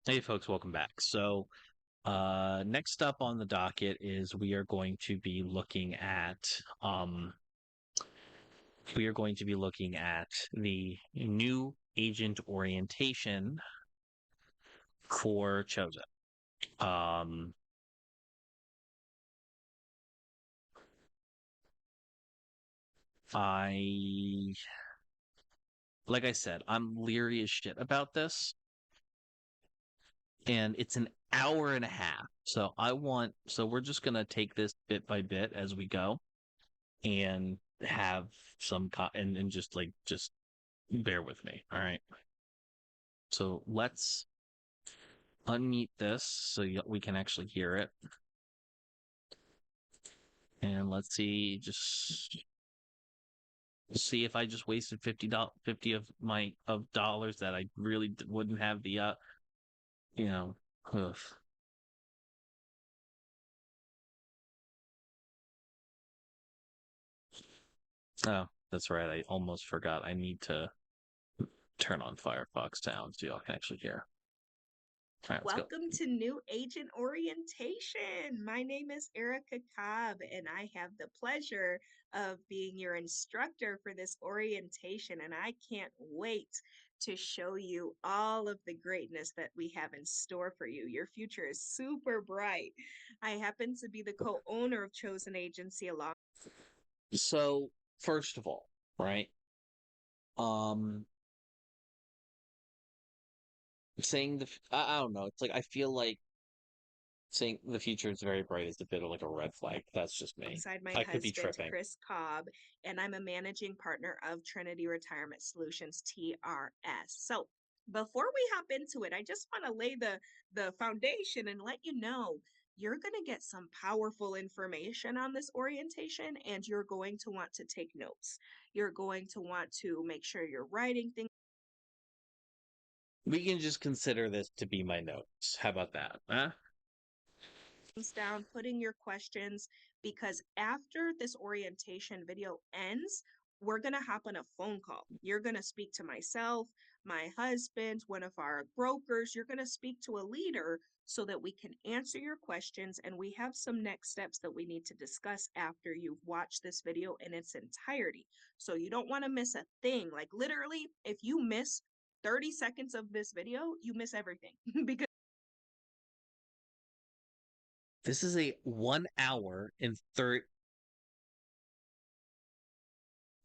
Hey folks, welcome back. Next up on the docket is we are going to be looking at the new agent orientation for Chosen. Um, I like I said, I'm leery as shit about this, and it's an hour and a half. So we're just gonna take this bit by bit as we go and have and just bear with me. All right. So let's unmute this so we can actually hear it. And let's see if I just wasted $50 of dollars that I really wouldn't have you know, ugh. Oh, that's right. I almost forgot. I need to turn on Firefox sound so y'all can actually hear. All right, let's go. Welcome to New Agent Orientation. My name is Erica Cobb, and I have the pleasure of being your instructor for this orientation. And I can't wait to show you all of the greatness that we have in store for you. Your future is super bright. I happen to be the co owner of Chosen Agency along. So first of all, right? Um, saying I don't know. It's like I feel like saying the future is very bright is a bit of like a red flag. That's just me. Alongside my I could be husband, tripping. Chris Cobb, and I'm a managing partner of Trinity Retirement Solutions, TRS. So before we hop into it, I just want to lay the foundation and let you know you're going to get some powerful information on this orientation, and you're going to want to take notes. You're going to want to make sure you're writing things We can just consider this to be my notes. How about that? Huh? down, putting your questions, because after this orientation video ends, we're going to hop on a phone call. You're going to speak to myself, my husband, one of our brokers. You're going to speak to a leader so that we can answer your questions. And we have some next steps that we need to discuss after you've watched this video in its entirety. So you don't want to miss a thing. Like, literally, if you miss 30 seconds of this video, you miss everything because This is a 1 hour and 30.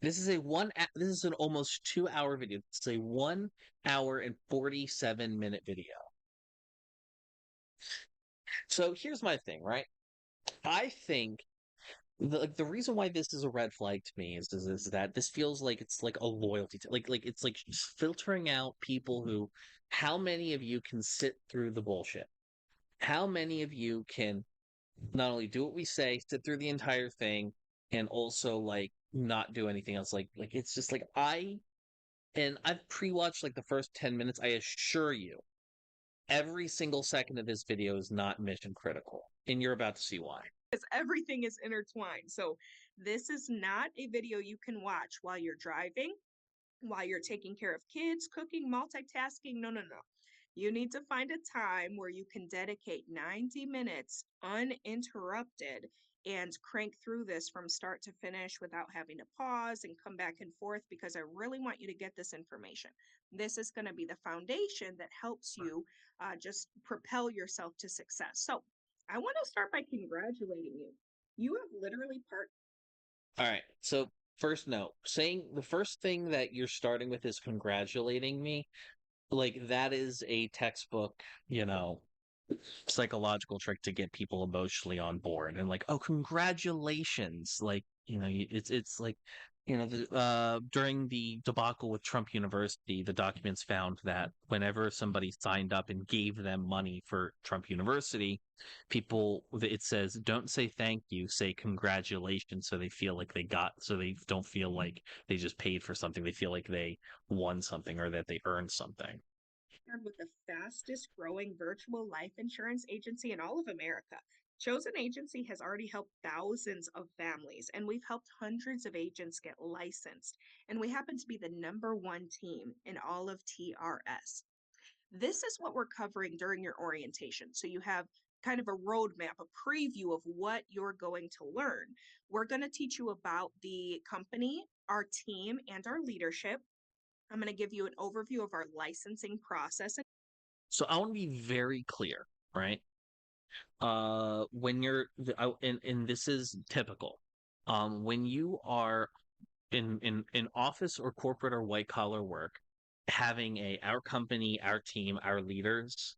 This is an almost 2 hour video. It's a 1 hour and 47 minute video. So here's my thing, right? I think the reason why this is a red flag to me is that this feels like it's like a loyalty to it's like filtering out people who how many of you can sit through the bullshit? How many of you can not only do what we say, sit through the entire thing, and also like not do anything else? Like it's just like I've pre-watched like the first 10 minutes. I assure you, every single second of this video is not mission critical, and you're about to see why. everything is intertwined. So this is not a video you can watch while you're driving, while you're taking care of kids, cooking, multitasking. No, no, no. You need to find a time where you can dedicate 90 minutes uninterrupted and crank through this from start to finish without having to pause and come back and forth, because I really want you to get this information. This is going to be the foundation that helps you just propel yourself to success. So I want to start by congratulating you. You have literally part. All right. So first note, saying the first thing that you're starting with is congratulating me. Like that is a textbook, you know, psychological trick to get people emotionally on board and like, oh, congratulations. Like, it's like, during the debacle with Trump University, the documents found that whenever somebody signed up and gave them money for Trump University, it says, don't say thank you, say congratulations. So they feel like so they don't feel like they just paid for something. They feel like they won something or that they earned something. With the fastest growing virtual life insurance agency in all of America. Chosen Agency has already helped thousands of families, and we've helped hundreds of agents get licensed. And we happen to be the number one team in all of TRS. This is what we're covering during your orientation. So you have kind of a roadmap, a preview of what you're going to learn. We're going to teach you about the company, our team, and our leadership. I'm going to give you an overview of our licensing process. So I want to be very clear, right? When you're and this is typical. When you are in office or corporate or white collar work, having a our company, our team, our leaders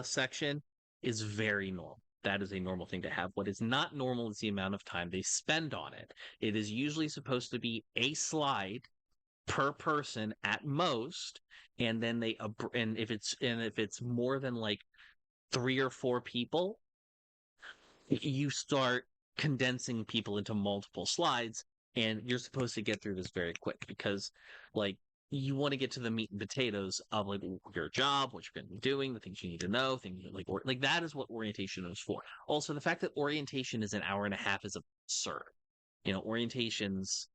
section is very normal. That is a normal thing to have. What is not normal is the amount of time they spend on it. It is usually supposed to be a slide per person at most, and then and if it's more than like 3 or 4 people, you start condensing people into multiple slides, and you're supposed to get through this very quick because like you want to get to the meat and potatoes of like your job, what you're going to be doing, the things you need to know, things like that is what orientation is for. Also, the fact that orientation is an hour and a half is absurd. Orientations,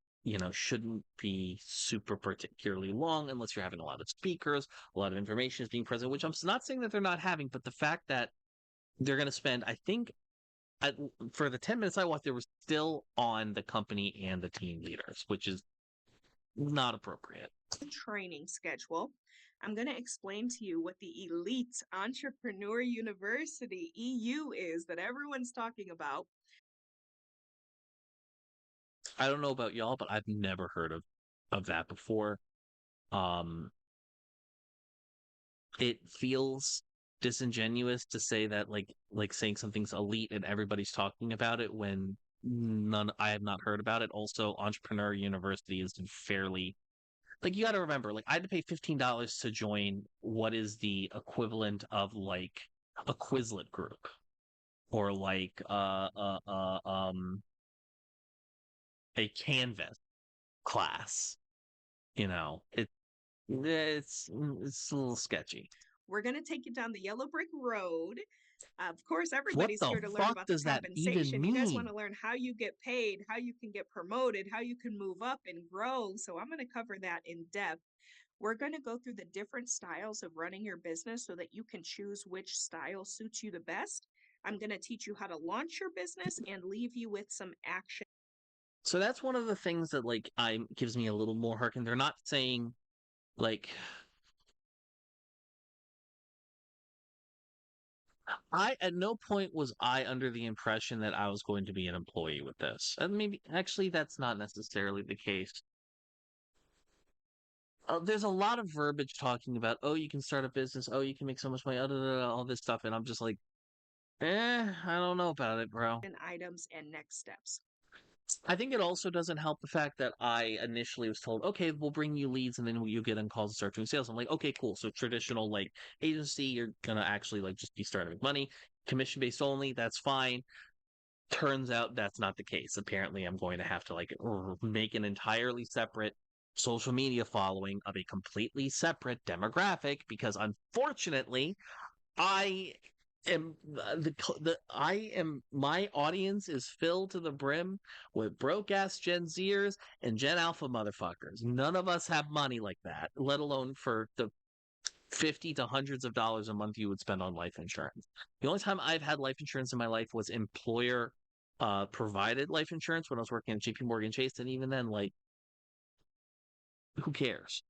shouldn't be super particularly long unless you're having a lot of speakers, a lot of information is being present, which I'm not saying that they're not having, but the fact that they're going to spend, I think, I, for the 10 minutes I watched, they were still on the company and the team leaders, which is not appropriate. Training schedule. I'm going to explain to you what the Elite Entrepreneur University EU is that everyone's talking about. I don't know about y'all, but I've never heard of that before. Um, it feels disingenuous to say that like saying something's elite and everybody's talking about it when I have not heard about it. Also, Entrepreneur University is fairly, like, you got to remember, like, I had to pay $15 to join what is the equivalent of like a Quizlet group or like a Canvas class. It's a little sketchy. We're going to take you down the yellow brick road. Of course, What everybody's the here to learn fuck about the does that even compensation. You guys want mean? to learn how you get paid, how you can get promoted, how you can move up and grow. So I'm going to cover that in depth. We're going to go through the different styles of running your business so that you can choose which style suits you the best. I'm going to teach you how to launch your business and leave you with some action. So that's one of the things that like I gives me a little more hearken. They're not saying like I at no point was I under the impression that I was going to be an employee with this. And maybe actually that's not necessarily the case. There's a lot of verbiage talking about, oh, you can start a business, oh, you can make so much money, all this stuff, and I'm just like, I don't know about it, bro. Items and next steps. I think it also doesn't help the fact that I initially was told, okay, we'll bring you leads and then you get on calls and start doing sales. I'm like, okay, cool. So traditional like agency, you're gonna actually like just be starting with money, commission based only. That's fine. Turns out that's not the case. Apparently, I'm going to have to like make an entirely separate social media following of a completely separate demographic because unfortunately I am my audience is filled to the brim with broke ass Gen Zers and Gen Alpha motherfuckers. None of us have money like that, let alone for the 50 to hundreds of dollars a month you would spend on life insurance. The only time I've had life insurance in my life was employer provided life insurance when I was working at JP Morgan Chase, and even then, like, who cares?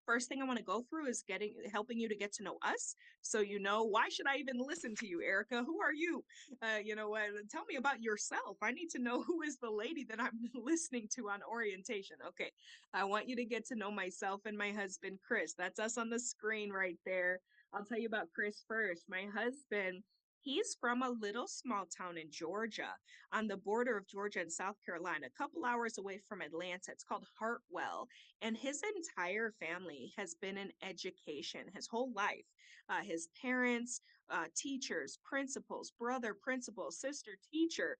First thing I want to go through is helping you to get to know us. So why should I even listen to you, Erica? Who are you? Tell me about yourself. I need to know who is the lady that I'm listening to on orientation. Okay, I want you to get to know myself and my husband, Chris. That's us on the screen right there. I'll tell you about Chris first. My husband, he's from a little small town in Georgia, on the border of Georgia and South Carolina, a couple hours away from Atlanta. It's called Hartwell, and his entire family has been in education his whole life. His parents, teachers, principals, brother, principal, sister, teacher.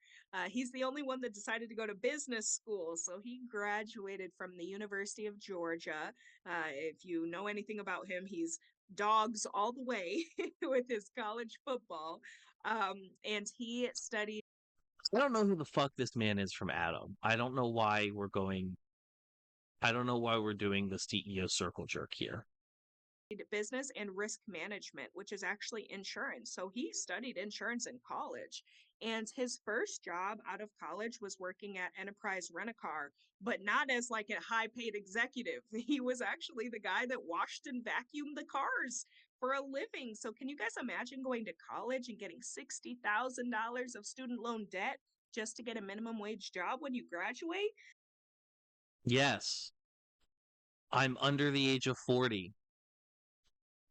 He's the only one that decided to go to business school. So he graduated from the University of Georgia. If you know anything about him, he's dogs all the way with his college football. And he studied. I don't know who the fuck this man is from Adam. I don't know why we're doing the CEO circle jerk here. business and risk management, which is actually insurance. So he studied insurance in college. And his first job out of college was working at Enterprise Rent-A-Car, but not as like a high paid executive. He was actually the guy that washed and vacuumed the cars for a living. So can you guys imagine going to college and getting $60,000 of student loan debt just to get a minimum wage job when you graduate? Yes, I'm under the age of 40.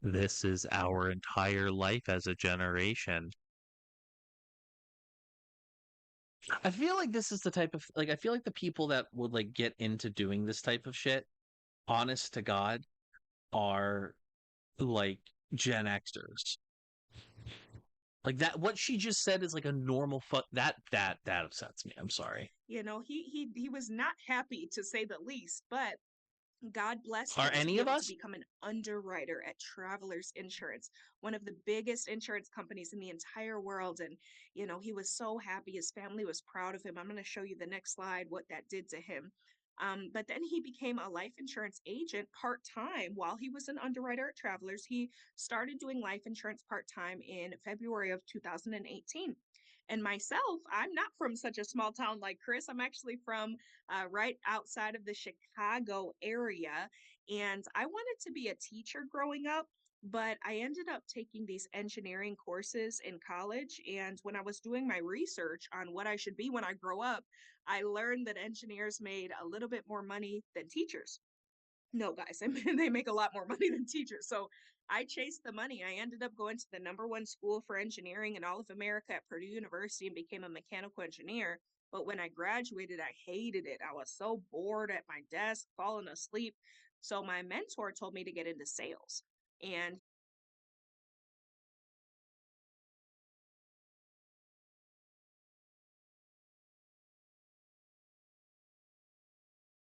This is our entire life as a generation. I feel like this is the type of like I feel like the people that would like get into doing this type of shit, honest to God, are like Gen Xers. Like that what she just said is like a normal that upsets me. I'm sorry. You know, he was not happy to say the least, but God blessed Are him to any be of able to us? become an underwriter at Travelers Insurance, one of the biggest insurance companies in the entire world. And, you know, he was so happy. His family was proud of him. I'm going to show you the next slide, what that did to him. But then he became a life insurance agent part time while he was an underwriter at Travelers. He started doing life insurance part time in February of 2018. And myself, I'm not from such a small town like Chris. I'm actually from right outside of the Chicago area. And I wanted to be a teacher growing up, but I ended up taking these engineering courses in college. And when I was doing my research on what I should be when I grow up, I learned that engineers made a little bit more money than teachers. No, guys, I mean, they make a lot more money than teachers. So I chased the money. I ended up going to the number one school for engineering in all of America at Purdue University and became a mechanical engineer. But when I graduated, I hated it. I was so bored at my desk, falling asleep. So my mentor told me to get into sales. And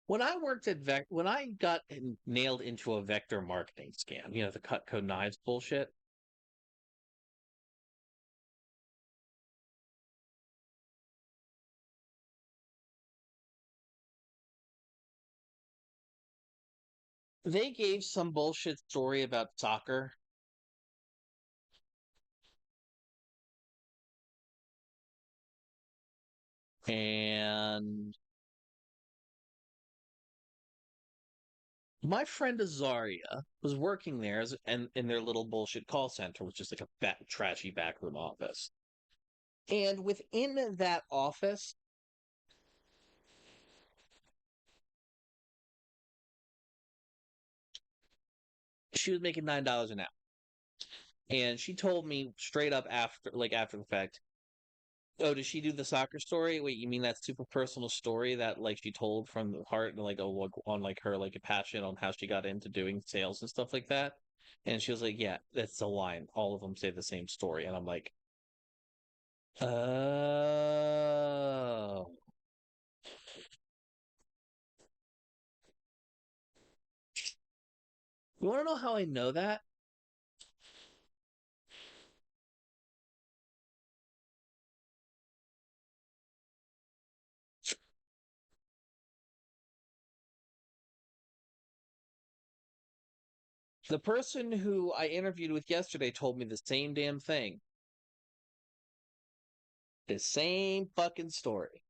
When I worked at when I got nailed into a vector marketing scam, you know, the cut code knives bullshit, they gave some bullshit story about soccer. And my friend Azaria was working there and in their little bullshit call center, which is like a trashy backroom office. And within that office, she was making $9 an hour. And she told me straight up after the fact, oh, did she do the soccer story? Wait, you mean that super personal story that like she told from the heart and like on like her like a passion on how she got into doing sales and stuff like that? And she was like, yeah, that's a line. All of them say the same story. And I'm like, oh. You want to know how I know that? The person who I interviewed with yesterday told me the same damn thing. The same fucking story.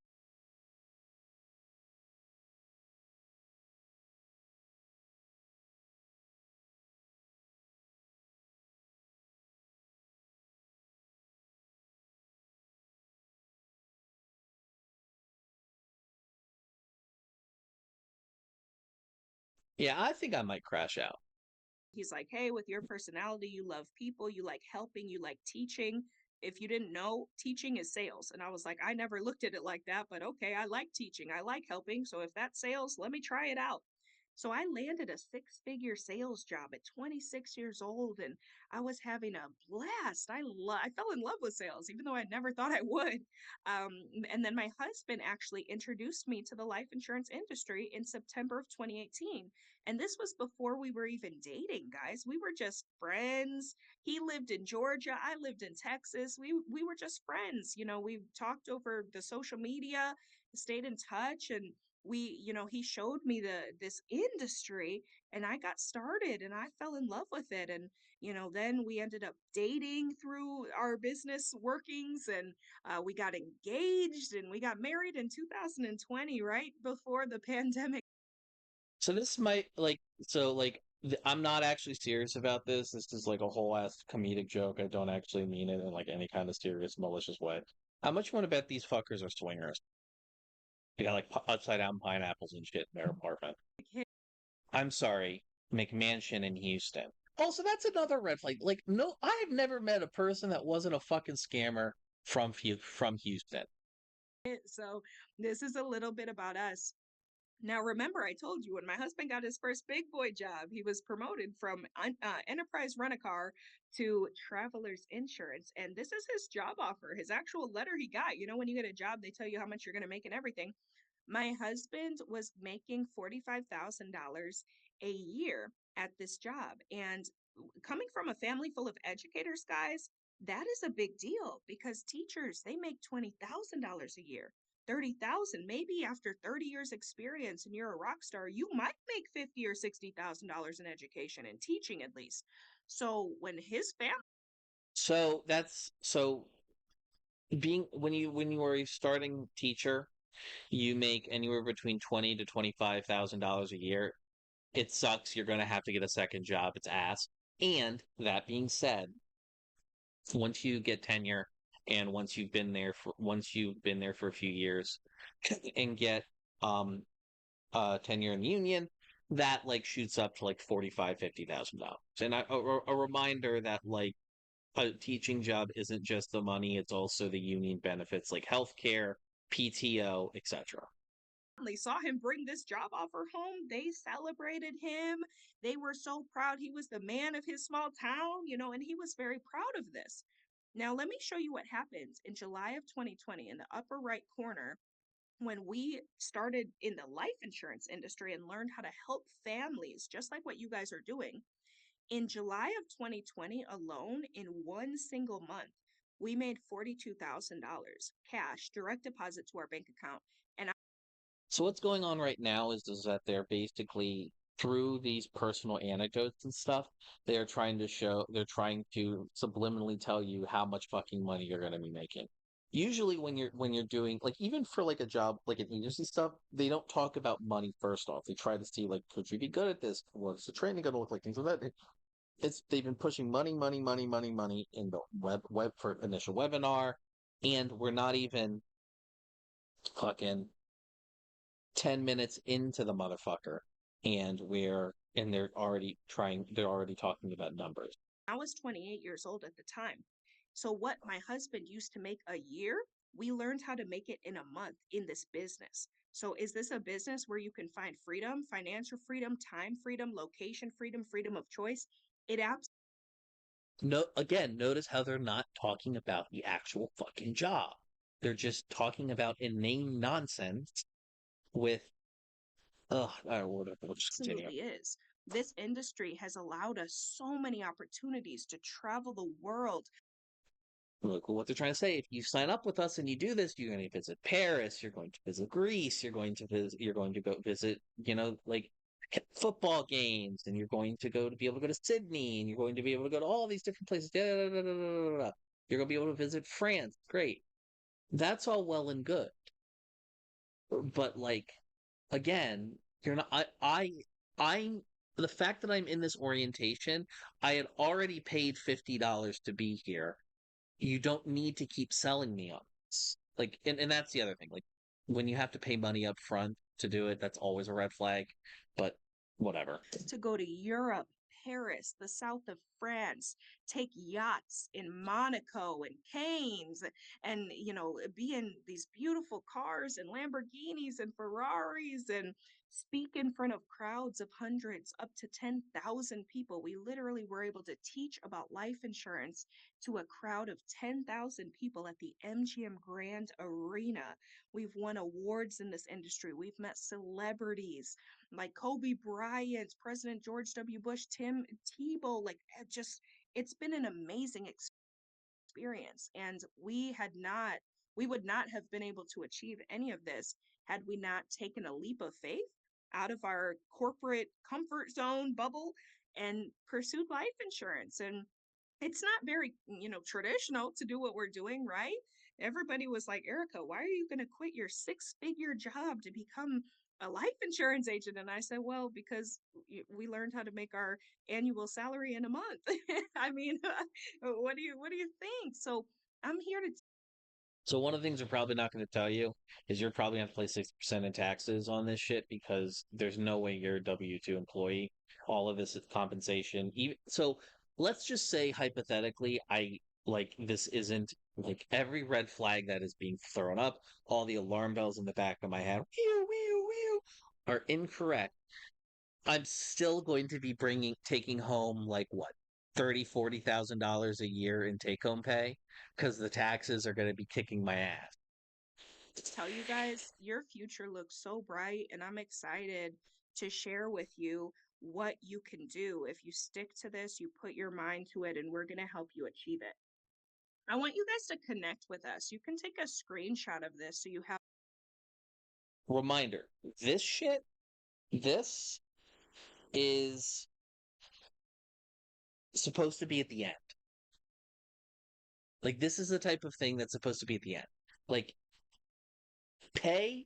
Yeah, I think I might crash out. he's like, hey, with your personality, you love people, you like helping, you like teaching. If you didn't know, teaching is sales. And I was like, I never looked at it like that, but okay, I like teaching, I like helping. So if that's sales, let me try it out. So I landed a six-figure sales job at 26 years old, and I was having a blast. I fell in love with sales, even though I never thought I would. And then my husband actually introduced me to the life insurance industry in September of 2018. And this was before we were even dating, guys. We were just friends. He lived in Georgia. I lived in Texas. We were just friends. You know, we talked over the social media, stayed in touch, and he showed me this industry, and I got started and I fell in love with it. And then we ended up dating through our business workings, and we got engaged and we got married in 2020, right before the pandemic. So this might like so like I'm not actually serious about this. This is like a whole ass comedic joke. I don't actually mean it in like any kind of serious, malicious way. How much you want to bet these fuckers are swingers? They got like upside down pineapples and shit in their apartment. I'm sorry, McMansion in Houston. Also, that's another red flag. Like, no, I've never met a person that wasn't a fucking scammer from Houston. So this is a little bit about us. Now, remember, I told you when my husband got his first big boy job, he was promoted from enterprise rent a car to traveler's insurance. And this is his job offer, his actual letter he got. When you get a job, they tell you how much you're going to make and everything. My husband was making $45,000 a year at this job. And coming from a family full of educators, guys, that is a big deal because teachers, they make $20,000 a year. 30,000, maybe after 30 years experience and you're a rock star, you might make 50 or $60,000 in education and teaching at least. So when his family So that's so being when you are a starting teacher, you make anywhere between 20 to $25,000 a year. It sucks. You're going to have to get a second job. It's ass. And that being said, once you get tenure and once you've been there for a few years and get um tenure in the union, that like shoots up to like 45, $50,000. And a reminder that like a teaching job isn't just the money, it's also the union benefits like healthcare, PTO, etc. saw him bring this job offer home, they celebrated him. They were so proud. He was the man of his small town, and he was very proud of this. Now, let me show you what happened in July of 2020 in the upper right corner when we started in the life insurance industry and learned how to help families, just like what you guys are doing. In July of 2020 alone, in one single month, we made $42,000 cash direct deposit to our bank account. And So what's going on right now is that they're basically through these personal anecdotes and stuff, they're trying to subliminally tell you how much fucking money you're going to be making. Usually when you're doing like even for like a job like an agency stuff, they don't talk about money first off. They try to see like could you be good at this? What's the training going to look like? Things like that. It's they've been pushing money in the web for initial webinar, and we're not even fucking 10 minutes into the motherfucker and they're already talking about numbers. I was 28 years old at the time. So, what my husband used to make a year, we learned how to make it in a month in this business. So, is this a business where you can find freedom, financial freedom, time freedom, location freedom, freedom of choice? It No, again, notice how they're not talking about the actual fucking job. They're just talking about inane nonsense with I don't know, we'll just continue. absolutely is. This industry has allowed us so many opportunities to travel the world. Look what they're trying to say. If you sign up with us and you do this, you're going to visit Paris, you're going to visit Greece, you're going to go visit, like football games, and you're going to go to be able to go to Sydney, and you're going to be able to go to all these different places. Da, da, da, da, da, da, da. You're going to be able to visit France. Great. That's all well and good. But like again, you're not I the fact that I'm in this orientation, I had already paid $50 to be here. You don't need to keep selling me on this. Like, and that's the other thing. Like, when you have to pay money up front to do it, that's always a red flag. But whatever. To go to Europe, Paris, the south of France, take yachts in Monaco and Cannes, and be in these beautiful cars and Lamborghinis and Ferraris and speak in front of crowds of hundreds up to 10,000 people. We literally were able to teach about life insurance to a crowd of 10,000 people at the MGM Grand Arena. We've won awards in this industry. We've met celebrities like Kobe Bryant, President George W. Bush, Tim Tebow. Like, just, it's been an amazing experience. And we had not We would not have been able to achieve any of this had we not taken a leap of faith out of our corporate comfort zone bubble and pursued life insurance. And it's not very, traditional to do what we're doing, right? Everybody was like, Erica, why are you going to quit your six-figure job to become a life insurance agent? And I said, well, because we learned how to make our annual salary in a month. I mean, what do you think? So I'm here to So one of the things we're probably not going to tell you is you're probably going to have to pay 60% in taxes on this shit because there's no way you're a W-2 employee. All of this is compensation. Even so, let's just say hypothetically, I like this isn't like every red flag that is being thrown up, all the alarm bells in the back of my head, whew, whew, whew, are incorrect. I'm still going to be taking home like what, 30, $40,000 a year in take home pay because the taxes are going to be kicking my ass. tell you guys your future looks so bright, and I'm excited to share with you what you can do if you stick to this, you put your mind to it, and we're going to help you achieve it. I want you guys to connect with us. You can take a screenshot of this so you have Reminder, this shit, this is supposed to be at the end. Like, this is the type of thing that's supposed to be at the end. Like, pay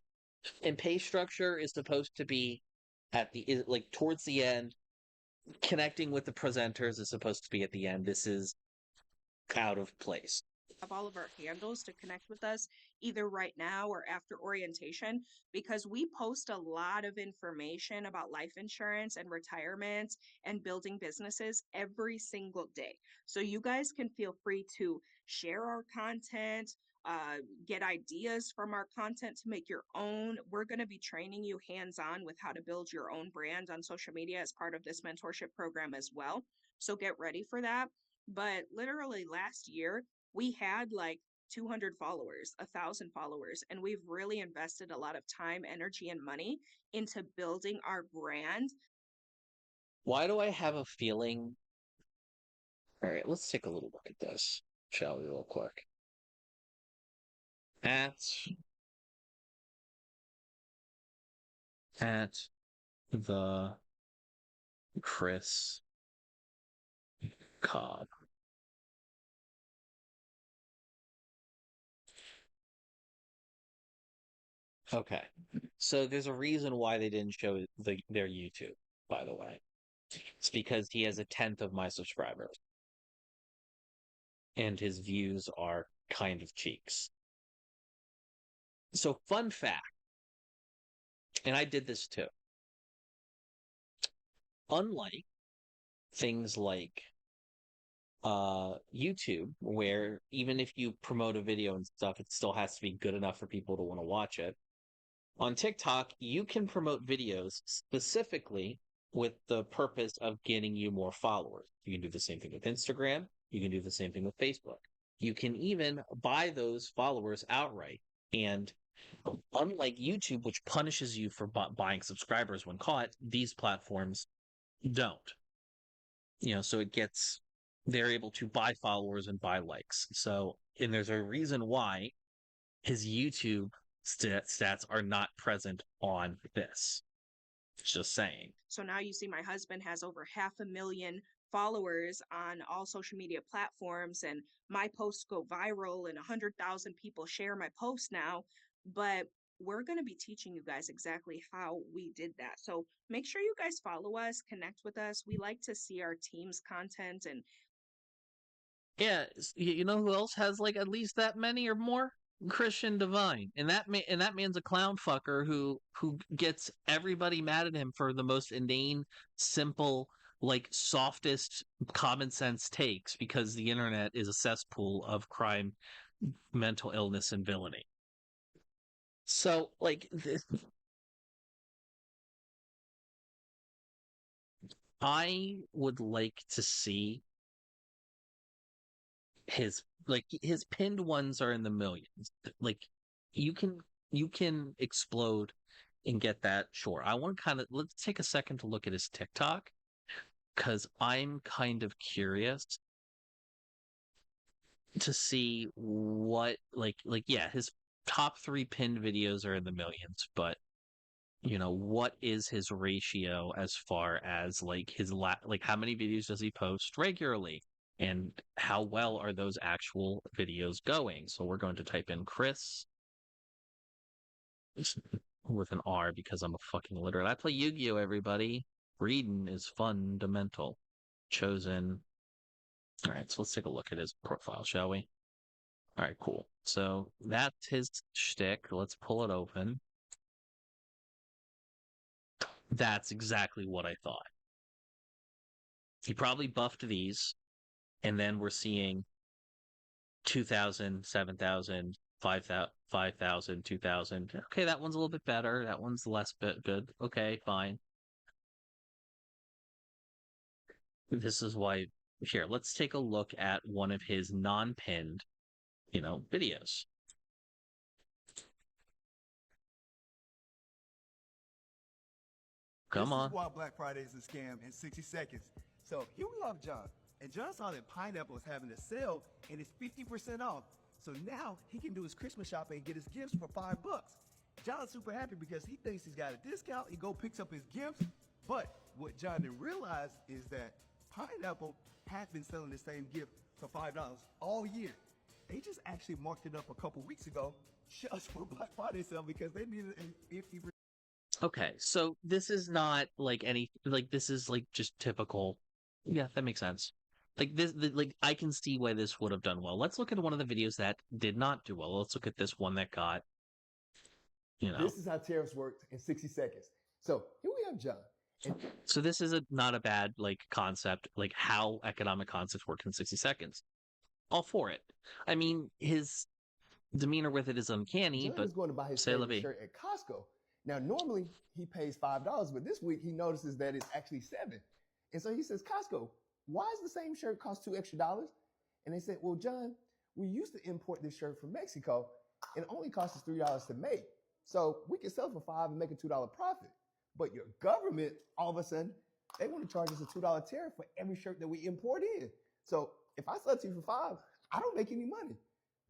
and pay structure is supposed to be like towards the end. Connecting with the presenters is supposed to be at the end. This is out of place. all of our handles to connect with us either right now or after orientation, because we post a lot of information about life insurance and retirement and building businesses every single day. So you guys can feel free to share our content, get ideas from our content to make your own. We're going to be training you hands on with how to build your own brand on social media as part of this mentorship program as well. So get ready for that. But literally last year, we had like 200 followers, 1,000 followers, and we've really invested a lot of time, energy, and money into building our brand. Why do I have a feeling? All right, let's take a little look at this, shall we, real quick? At the Chris Cobb. Okay. So there's a reason why they didn't show their YouTube, by the way. It's because he has a tenth of my subscribers. And his views are kind of cheeks. So fun fact, and I did this too. Unlike things like YouTube, where even if you promote a video and stuff, it still has to be good enough for people to want to watch it. On TikTok, you can promote videos specifically with the purpose of getting you more followers. You can do the same thing with Instagram. You can do the same thing with Facebook. You can even buy those followers outright. And unlike YouTube, which punishes you for buying subscribers when caught, these platforms don't. So they're able to buy followers and buy likes. So, and there's a reason why his YouTube stats are not present on this. Just saying. So now you see my husband has over 500,000 followers on all social media platforms, and my posts go viral, and 100,000 people share my post now. But we're going to be teaching you guys exactly how we did that. So make sure you guys follow us, connect with us. We like to see our team's content. And yeah, you know who else has like at least that many or more? Christian Divine, and that man's a clown fucker who gets everybody mad at him for the most inane, simple, like softest common sense takes because the internet is a cesspool of crime, mental illness, and villainy. So, like, I would like to see his pinned ones are in the millions. Like, you can explode and get that. Sure, I want to let's take a second to look at his TikTok because I'm kind of curious to see what yeah, his top 3 pinned videos are in the millions, but what is his ratio as far as like like how many videos does he post regularly? And how well are those actual videos going? So we're going to type in Chris with an R because I'm a fucking illiterate. I play Yu-Gi-Oh! Everybody. Reading is fundamental. Chosen. All right, so let's take a look at his profile, shall we? All right, cool. So that's his shtick. Let's pull it open. That's exactly what I thought. He probably buffed these, and then we're seeing 2,000, 7,000, 5,000, 5,000, 2,000. Okay, that one's a little bit better. That one's less bit good. Okay, fine. This is why. Here, let's take a look at one of his non-pinned, videos. Come on. This is why Black Friday is a scam in 60 seconds. So here we have John. And John saw that Pineapple is having a sale and it's 50% off. So now he can do his Christmas shopping and get his gifts for $5. John's super happy because he thinks he's got a discount. He picks up his gifts. But what John didn't realize is that Pineapple had been selling the same gift for $5 all year. They just actually marked it up a couple weeks ago just for Black Friday sale because they needed a 50%. Okay, so this is not like this is like just typical. Yeah, that makes sense. Like like I can see why this would have done well. Let's look at one of the videos that did not do well. Let's look at this one that got, This is how tariffs worked in 60 seconds. So here we have John. So this is not a bad like concept, like how economic concepts work in 60 seconds. All for it. I mean, his demeanor with it is uncanny, John but is going to buy his say la favorite vie. shirt at Costco. Now, normally he pays $5, but this week he notices that it's actually $7. And so he says, Costco, why is the same shirt cost $2 extra? And they said, well, John, we used to import this shirt from Mexico and it only costs us $3 to make. So we can sell it for $5 and make a $2 profit. But your government, all of a sudden, they want to charge us a $2 tariff for every shirt that we import in. So if I sell it to you for $5, I don't make any money.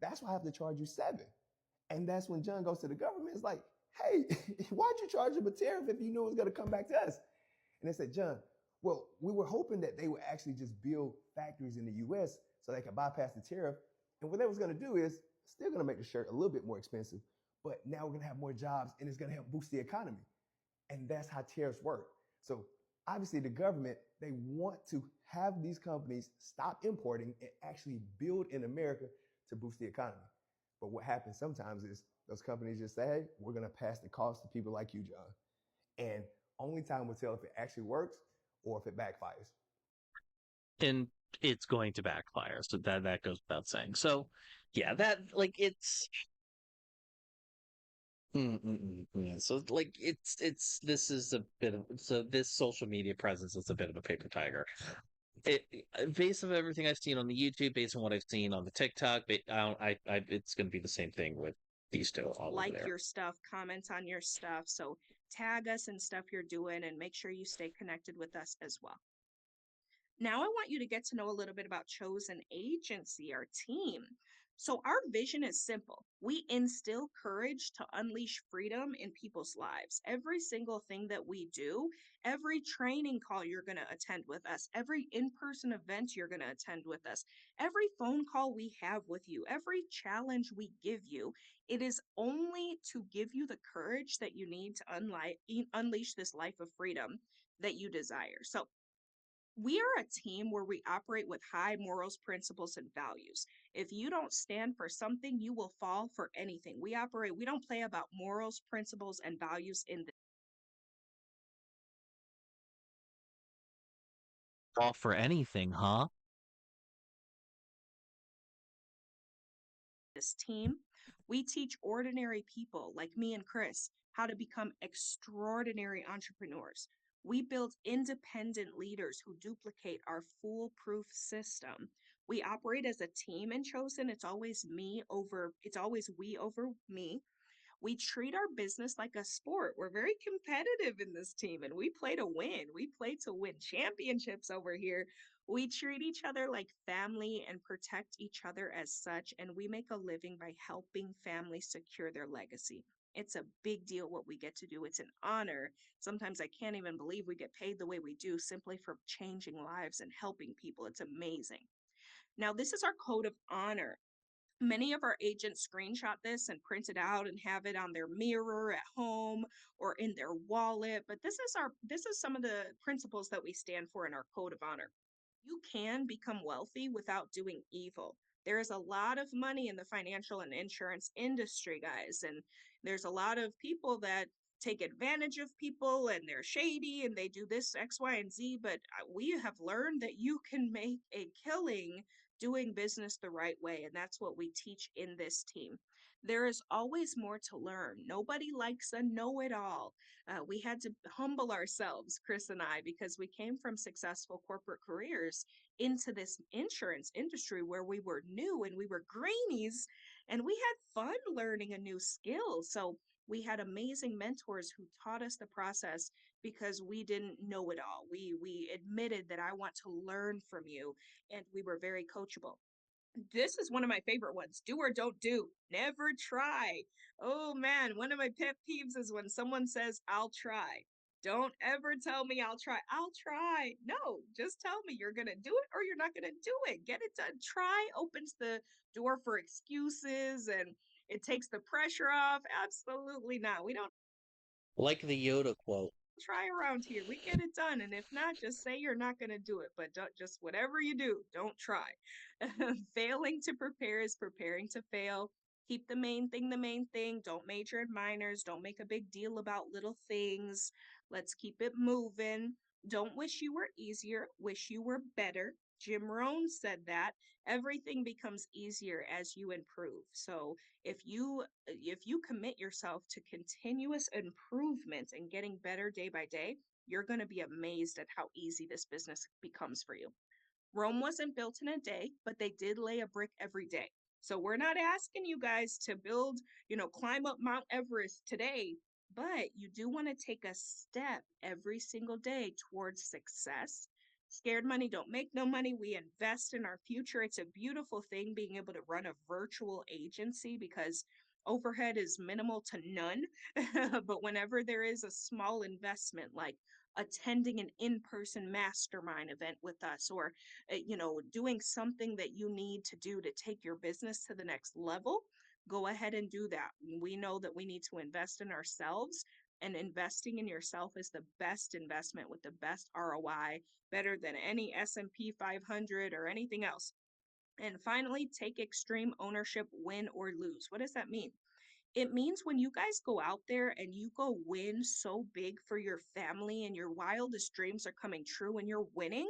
That's why I have to charge you $7. And that's when John goes to the government. It's like, hey, why'd you charge him a tariff if you knew it was going to come back to us? And they said, John, well, we were hoping that they would actually just build factories in the U.S. so they could bypass the tariff. And what they was going to do is still going to make the shirt a little bit more expensive, but now we're going to have more jobs and it's going to help boost the economy. And that's how tariffs work. So obviously the government, they want to have these companies stop importing and actually build in America to boost the economy. But what happens sometimes is those companies just say, hey, we're going to pass the cost to people like you, John. And only time will tell if it actually works or if it backfires. And it's going to backfire. So that goes without saying. So yeah, that like it's yeah. So like this is a bit of this social media presence is a bit of a paper tiger. Based on everything I've seen on the YouTube, based on what I've seen on the TikTok, it's going to be the same thing with these two all over there. Like your stuff, comment on your stuff. So tag us and stuff you're doing and make sure you stay connected with us as well. Now I want you to get to know a little bit about Chosen Agency, our team. So our vision is simple. We instill courage to unleash freedom in people's lives. Every single thing that we do, every training call you're going to attend with us, every in-person event you're going to attend with us, every phone call we have with you, every challenge we give you, it is only to give you the courage that you need to unleash this life of freedom that you desire. So we are a team where we operate with high morals, principles, and values. If you don't stand for something, you will fall for anything. We don't play about morals, principles, and values in Fall for anything, huh? this team. We teach ordinary people like me and Chris how to become extraordinary entrepreneurs. We build independent leaders who duplicate our foolproof system. We operate as a team in Chosen. It's always we over me. We treat our business like a sport. We're very competitive in this team and we play to win. We play to win championships over here. We treat each other like family and protect each other as such, and we make a living by helping families secure their legacy. It's a big deal what we get to do. It's an honor. Sometimes I can't even believe we get paid the way we do simply for changing lives and helping people. It's amazing. Now, this is our code of honor. Many of our agents screenshot this and print it out and have it on their mirror at home or in their wallet. But this is some of the principles that we stand for in our code of honor. You can become wealthy without doing evil. There is a lot of money in the financial and insurance industry, guys, and there's a lot of people that take advantage of people and they're shady and they do this X, Y, and Z. But we have learned that you can make a killing doing business the right way. And that's what we teach in this team. There is always more to learn. Nobody likes a know it all. We had to humble ourselves, Chris and I, because we came from successful corporate careers into this insurance industry where we were new and we were greenies and we had fun learning a new skill. So we had amazing mentors who taught us the process because we didn't know it all. We admitted that I want to learn from you, and we were very coachable. This is one of my favorite ones. Do or don't do. Never try. Oh man, one of my pet peeves is when someone says, I'll try. Don't ever tell me I'll try. I'll try. No, just tell me you're going to do it or you're not going to do it. Get it done. Try opens the door for excuses and it takes the pressure off. Absolutely not. We don't Like the Yoda quote. try around here. We get it done. And if not, just say you're not going to do it. But don't, just whatever you do, don't try. Failing to prepare is preparing to fail. Keep the main thing the main thing. Don't major in minors. Don't make a big deal about little things. Let's keep it moving. Don't wish you were easier. Wish you were better. Jim Rohn said that everything becomes easier as you improve. So if you commit yourself to continuous improvement and getting better day by day, you're going to be amazed at how easy this business becomes for you. Rome wasn't built in a day, but they did lay a brick every day. So we're not asking you guys to build, climb up Mount Everest today, but you do want to take a step every single day towards success. Scared money don't make no money. We invest in our future. It's a beautiful thing being able to run a virtual agency because overhead is minimal to none. But whenever there is a small investment like attending an in-person mastermind event with us or doing something that you need to do to take your business to the next level, go ahead and do that. We know that we need to invest in ourselves, and investing in yourself is the best investment with the best ROI, better than any S&P 500 or anything else. And finally, take extreme ownership, win or lose. What does that mean? It means when you guys go out there and you go win so big for your family and your wildest dreams are coming true and you're winning,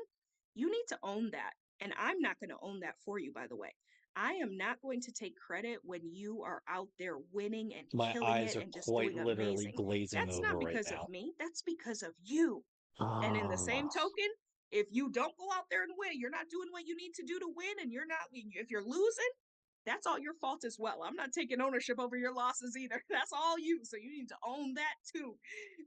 you need to own that. And I'm not going to own that for you, by the way. I am not going to take credit when you are out there winning and My killing eyes it are and just quite doing literally amazing. glazing That's not over right because of now. me, that's because of you. And in the same token, if you don't go out there and win, you're not doing what you need to do to win, and if you're losing, that's all your fault as well. I'm not taking ownership over your losses either. That's all you. So you need to own that too.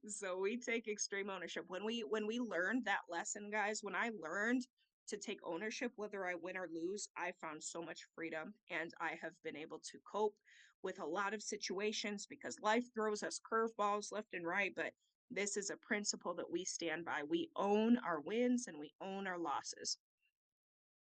So we take extreme ownership. When we learned that lesson, guys, when I learned to take ownership, whether I win or lose, I found so much freedom and I have been able to cope with a lot of situations because life throws us curveballs left and right. But this is a principle that we stand by. We own our wins and we own our losses.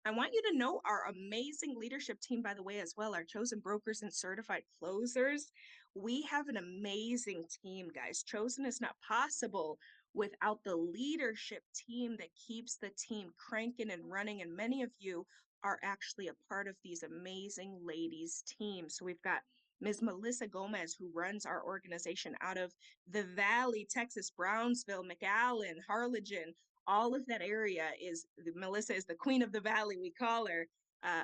I want you to know our amazing leadership team, by the way, as well, our chosen brokers and certified closers. We have an amazing team, guys. Chosen is not possible without the leadership team that keeps the team cranking and running. And many of you are actually a part of these amazing ladies' teams. So we've got Ms. Melissa Gomez, who runs our organization out of the Valley, Texas, Brownsville, McAllen, Harlingen, all of that area. Is Melissa is the queen of the valley, we call her.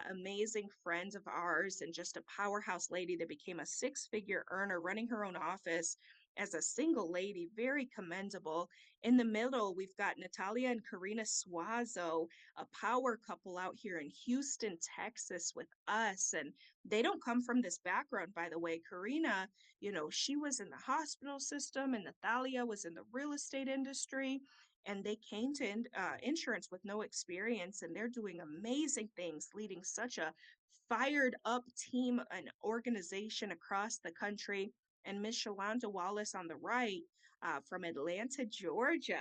Amazing friend of ours and just a powerhouse lady that became a six-figure earner running her own office as a single lady, very commendable. In the middle, we've got Natalia and Karina Suazo, a power couple out here in Houston, Texas with us. And they don't come from this background, by the way. Karina, she was in the hospital system, and Natalia was in the real estate industry. And they came to insurance with no experience, and they're doing amazing things, leading such a fired up team and organization across the country. And Miss Shalonda Wallace on the right, from Atlanta, Georgia.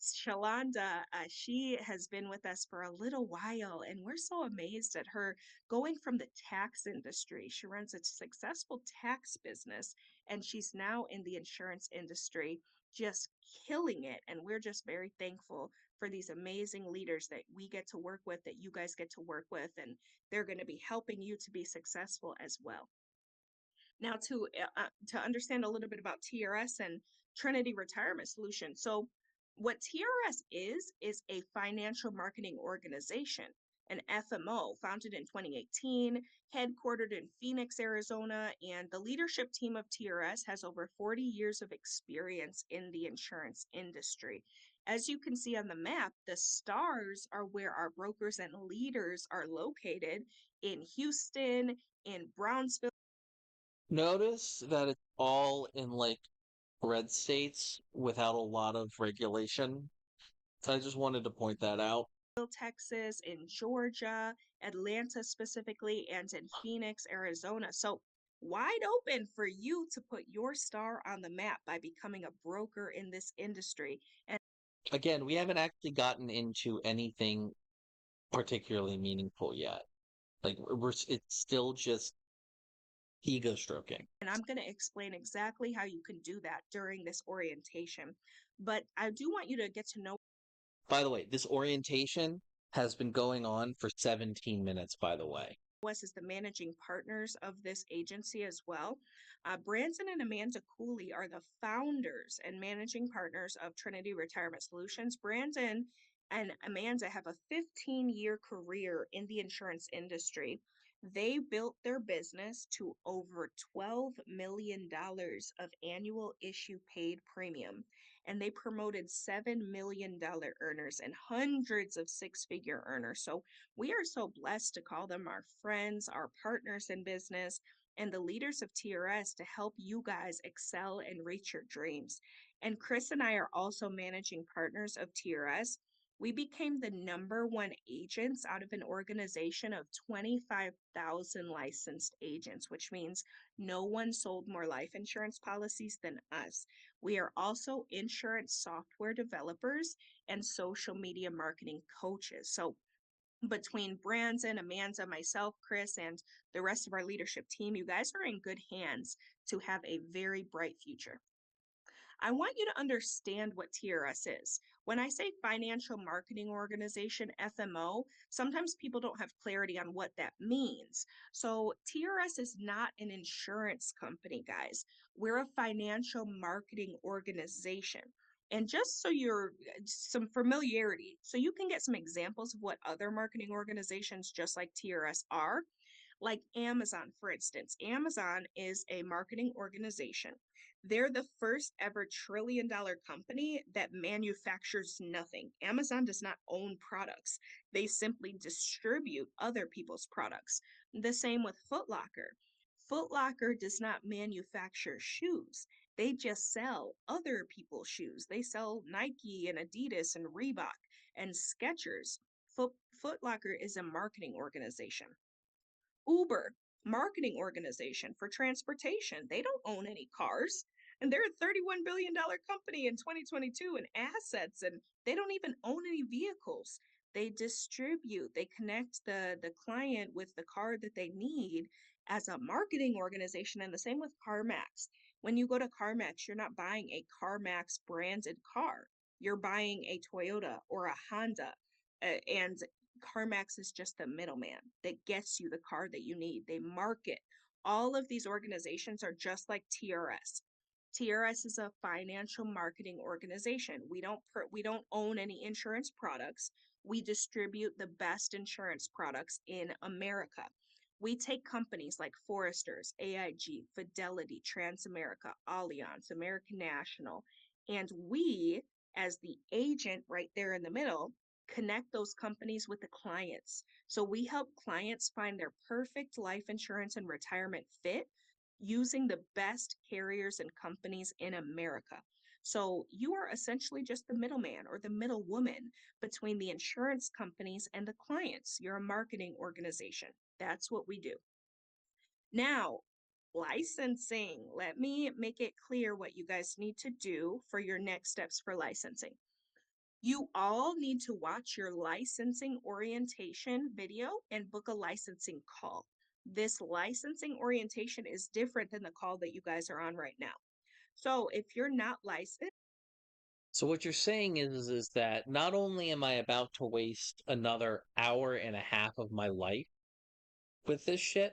Shalonda, she has been with us for a little while, and we're so amazed at her going from the tax industry. She runs a successful tax business, and she's now in the insurance industry, just killing it. And we're just very thankful for these amazing leaders that we get to work with, that you guys get to work with, and they're going to be helping you to be successful as well. Now, to understand a little bit about TRS and Trinity Retirement Solutions. So, what TRS is a financial marketing organization, an FMO, founded in 2018, headquartered in Phoenix, Arizona, and the leadership team of TRS has over 40 years of experience in the insurance industry. As you can see on the map, the stars are where our brokers and leaders are located in Houston, in Brownsville. Notice that it's all in like red states without a lot of regulation. So I just wanted to point that out. Texas, in Georgia, Atlanta specifically, and in Phoenix, Arizona. So wide open for you to put your star on the map by becoming a broker in this industry. And Again, we haven't actually gotten into anything particularly meaningful yet. Like it's still just ego stroking. I'm going to explain exactly how you can do that during this orientation. But I do want you to get to know. By the way, this orientation has been going on for 17 minutes, by the way. Us as the managing partners of this agency as well. Branson and Amanda Cooley are the founders and managing partners of Trinity Retirement Solutions. Brandon and Amanda have a 15-year career in the insurance industry. They built their business to over $12 million of annual issue paid premium, and they promoted $7 million earners and hundreds of six-figure earners. So we are so blessed to call them our friends, our partners in business, and the leaders of TRS to help you guys excel and reach your dreams. And Chris and I are also managing partners of TRS. We became the #1 agents out of an organization of 25,000 licensed agents, which means no one sold more life insurance policies than us. We are also insurance software developers and social media marketing coaches. So between Branson, Amanda, myself, Chris, and the rest of our leadership team, you guys are in good hands to have a very bright future. I want you to understand what TRS is. When I say financial marketing organization, FMO, sometimes people don't have clarity on what that means. So TRS is not an insurance company, guys. We're a financial marketing organization. And just so you're some familiarity, so you can get some examples of what other marketing organizations just like TRS are, like Amazon, for instance. Amazon is a marketing organization. They're the first ever trillion-dollar company that manufactures nothing. Amazon does not own products. They simply distribute other people's products. The same with Foot Locker. Foot Locker does not manufacture shoes. They just sell other people's shoes. They sell Nike and Adidas and Reebok and Skechers. Foot Locker is a marketing organization. Uber, marketing organization for transportation. They don't own any cars. And they're a $31 billion company in 2022 in assets, and they don't even own any vehicles. They distribute, they connect the client with the car that they need as a marketing organization. And the same with CarMax. When you go to CarMax, you're not buying a CarMax branded car. You're buying a Toyota or a Honda. And CarMax is just the middleman that gets you the car that you need. They market. All of these organizations are just like TRS. TRS is a financial marketing organization. We don't own any insurance products. We distribute the best insurance products in America. We take companies like Foresters, AIG, Fidelity, Transamerica, Allianz, American National, and we, as the agent right there in the middle, connect those companies with the clients. So we help clients find their perfect life insurance and retirement fit using the best carriers and companies in America. So you are essentially just the middleman or the middlewoman between the insurance companies and the clients. You're a marketing organization. That's what we do. Now, licensing. Let me make it clear what you guys need to do for your next steps for licensing. You all need to watch your licensing orientation video and book a licensing call. This licensing orientation is different than the call that you guys are on right now. So if you're not licensed, So what you're saying is that not only am I about to waste another hour and a half of my life with this shit,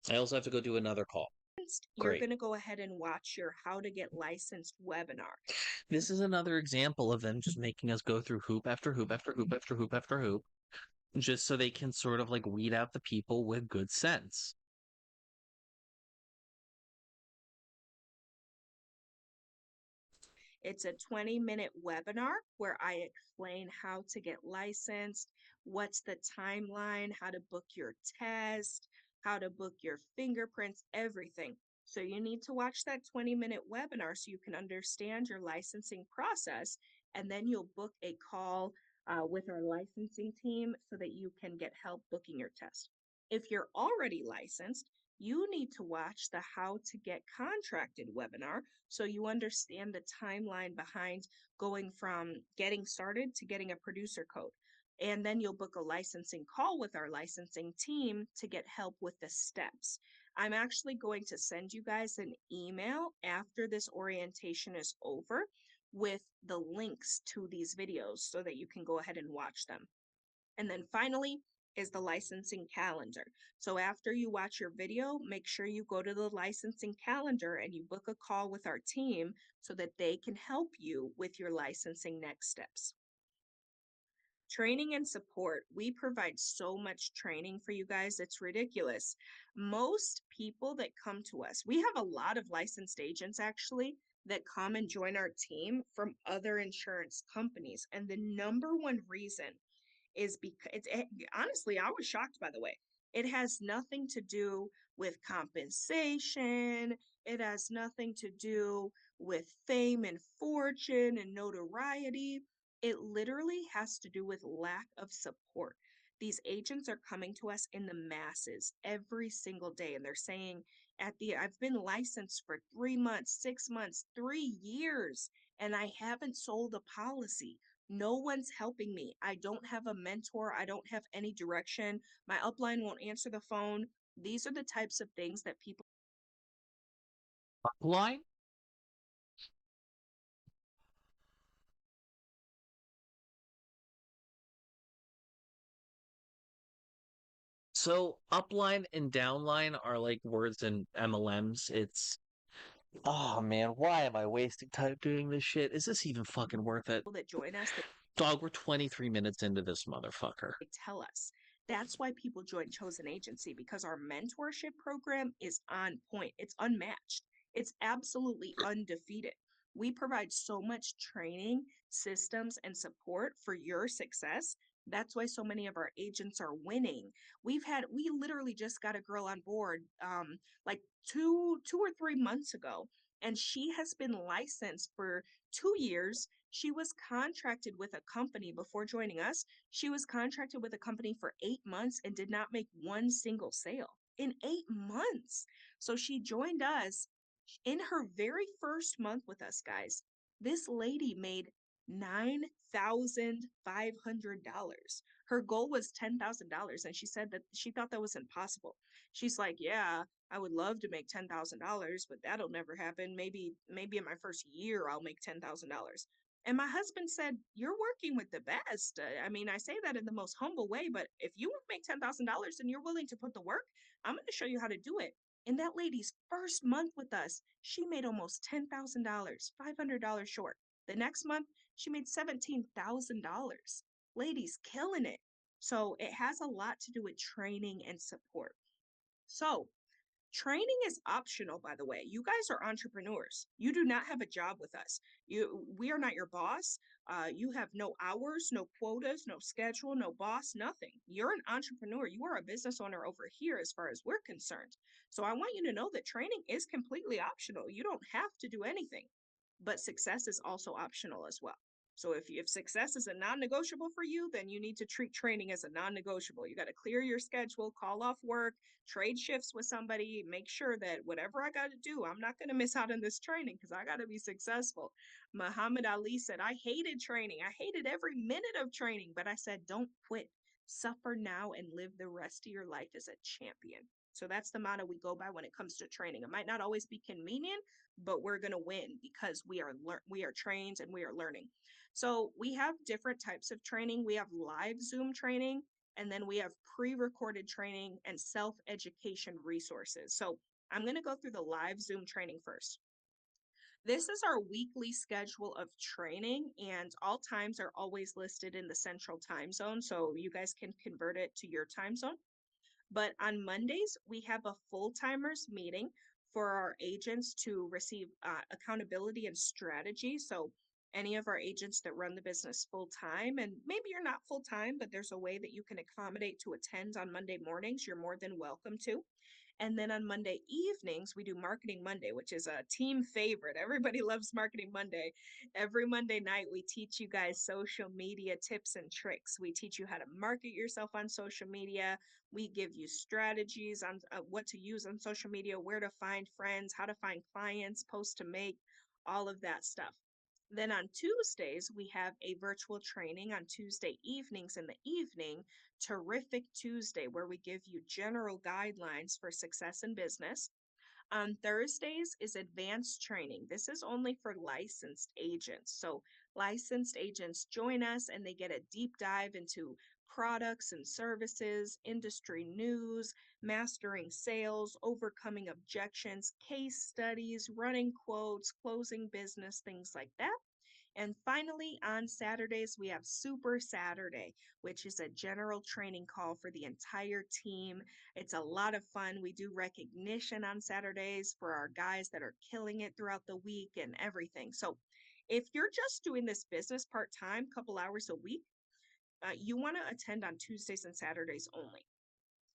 I also have to go do another call. you're Great. going to go ahead and watch your How to Get Licensed webinar. This is another example of them just making us go through hoop after hoop after hoop after hoop after hoop, just so they can sort of like weed out the people with good sense. It's a 20-minute webinar where I explain how to get licensed, what's the timeline, how to book your test, how to book your fingerprints, everything. So you need to watch that 20-minute webinar so you can understand your licensing process, and then you'll book a call with our licensing team so that you can get help booking your test. If you're already licensed, you need to watch the How to Get Contracted webinar so you understand the timeline behind going from getting started to getting a producer code. And then you'll book a licensing call with our licensing team to get help with the steps. I'm actually going to send you guys an email after this orientation is over with the links to these videos so that you can go ahead and watch them. And then finally is the licensing calendar. So after you watch your video, make sure you go to the licensing calendar and you book a call with our team so that they can help you with your licensing next steps. Training and support. We provide so much training for you guys. It's ridiculous. Most people that come to us, we have a lot of licensed agents actually that come and join our team from other insurance companies. And the number one reason is because honestly, I was shocked by the way. It has nothing to do with compensation. It has nothing to do with fame and fortune and notoriety. It literally has to do with lack of support. These agents are coming to us in the masses every single day, and they're saying, I've been licensed for 3 months, 6 months, 3 years, and I haven't sold a policy. No one's helping me. I don't have a mentor. I don't have any direction. My upline won't answer the phone. These are the types of things that people. Line? So upline and downline are like words in MLMs. It's oh man, why am I wasting time doing this shit? Is this even fucking worth it? That join us, Dog, we're 23 minutes into this motherfucker. they tell us. That's why people join Chosen Agency, because our mentorship program is on point. It's unmatched. It's absolutely undefeated. We provide so much training, systems, and support for your success. That's why so many of our agents are winning. We literally just got a girl on board like two or 3 months ago, and she has been licensed for 2 years. She was contracted with a company before joining us. She was contracted with a company for 8 months and did not make one single sale in 8 months. So she joined us in her very first month with us, guys. This lady made $9,500. Her goal was $10,000, and she said that she thought that was impossible. She's like, "Yeah, I would love to make $10,000, but that'll never happen. Maybe in my first year I'll make $10,000." And my husband said, "You're working with the best." I mean, I say that in the most humble way, but if you want to make $10,000 and you're willing to put the work, I'm going to show you how to do it. In that lady's first month with us, she made almost $10,000, $500 short. The next month, she made $17,000. Lady's killing it. So it has a lot to do with training and support. So training is optional, by the way. You guys are entrepreneurs. You do not have a job with us. We are not your boss. You have no hours, no quotas, no schedule, no boss, nothing. You're an entrepreneur. You are a business owner over here as far as we're concerned. So I want you to know that training is completely optional. You don't have to do anything, but success is also optional as well. So if success is a non-negotiable for you, then you need to treat training as a non-negotiable. You got to clear your schedule, call off work, trade shifts with somebody, make sure that whatever I got to do, I'm not going to miss out on this training because I got to be successful. Muhammad Ali said, I hated training. I hated every minute of training, but I said, don't quit. Suffer now and live the rest of your life as a champion. So that's the motto we go by when it comes to training. It might not always be convenient, but we're going to win because we are trained and we are learning. So we have different types of training. We have live Zoom training, and then we have pre-recorded training and self-education resources. So I'm going to go through the live Zoom training first. This is our weekly schedule of training, and all times are always listed in the central time zone, so you guys can convert it to your time zone. But on Mondays, we have a full-timers meeting for our agents to receive accountability and strategy. So any of our agents that run the business full-time, and maybe you're not full-time, but there's a way that you can accommodate to attend on Monday mornings, you're more than welcome to. And then on Monday evenings, we do Marketing Monday, which is a team favorite. Everybody loves Marketing Monday. Every Monday night, we teach you guys social media tips and tricks. We teach you how to market yourself on social media. We give you strategies on what to use on social media, where to find friends, how to find clients, posts to make, all of that stuff. Then on Tuesdays, we have a virtual training on Tuesday evenings in the evening, Terrific Tuesday, where we give you general guidelines for success in business. On Thursdays is advanced training. This is only for licensed agents. So licensed agents join us and they get a deep dive into products and services, industry news, mastering sales, overcoming objections, case studies, running quotes, closing business, things like that. And finally, on Saturdays, we have Super Saturday, which is a general training call for the entire team. It's a lot of fun. We do recognition on Saturdays for our guys that are killing it throughout the week and everything. So if you're just doing this business part-time, couple hours a week, you want to attend on Tuesdays and Saturdays only.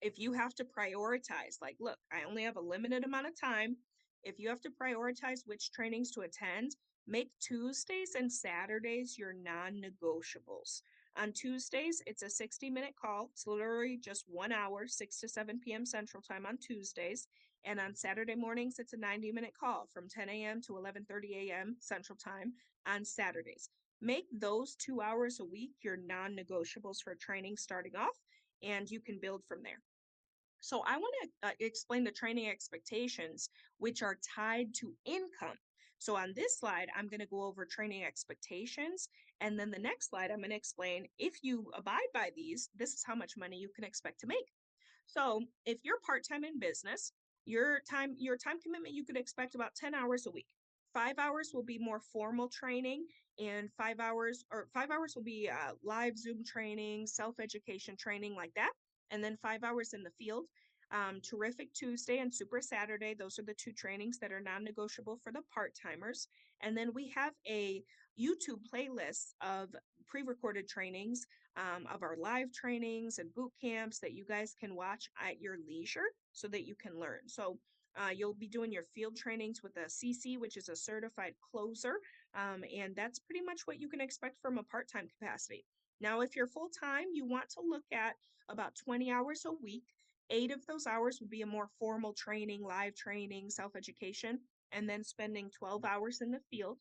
If you have to prioritize, like, look, I only have a limited amount of time. If you have to prioritize which trainings to attend, make Tuesdays and Saturdays your non-negotiables. On Tuesdays, it's a 60-minute call. It's literally just 1 hour, 6 to 7 p.m. Central Time on Tuesdays. And on Saturday mornings, it's a 90-minute call from 10 a.m. to 11:30 a.m. Central Time on Saturdays. Make those 2 hours a week your non-negotiables for training starting off, and you can build from there. So I want to explain the training expectations, which are tied to income. So on this slide, I'm going to go over training expectations. And then the next slide, I'm going to explain if you abide by these, this is how much money you can expect to make. So if you're part-time in business, your time commitment, you could expect about 10 hours a week. 5 hours will be more formal training, and 5 hours will be live Zoom training, self-education training like that. And then 5 hours in the field. Terrific Tuesday and Super Saturday. Those are the two trainings that are non-negotiable for the part-timers. And then we have a YouTube playlist of pre-recorded trainings of our live trainings and boot camps that you guys can watch at your leisure so that you can learn. So you'll be doing your field trainings with a CC, which is a certified closer. And that's pretty much what you can expect from a part-time capacity. Now, if you're full-time, you want to look at about 20 hours a week. 8 of those hours will be a more formal training, live training, self-education, and then spending 12 hours in the field.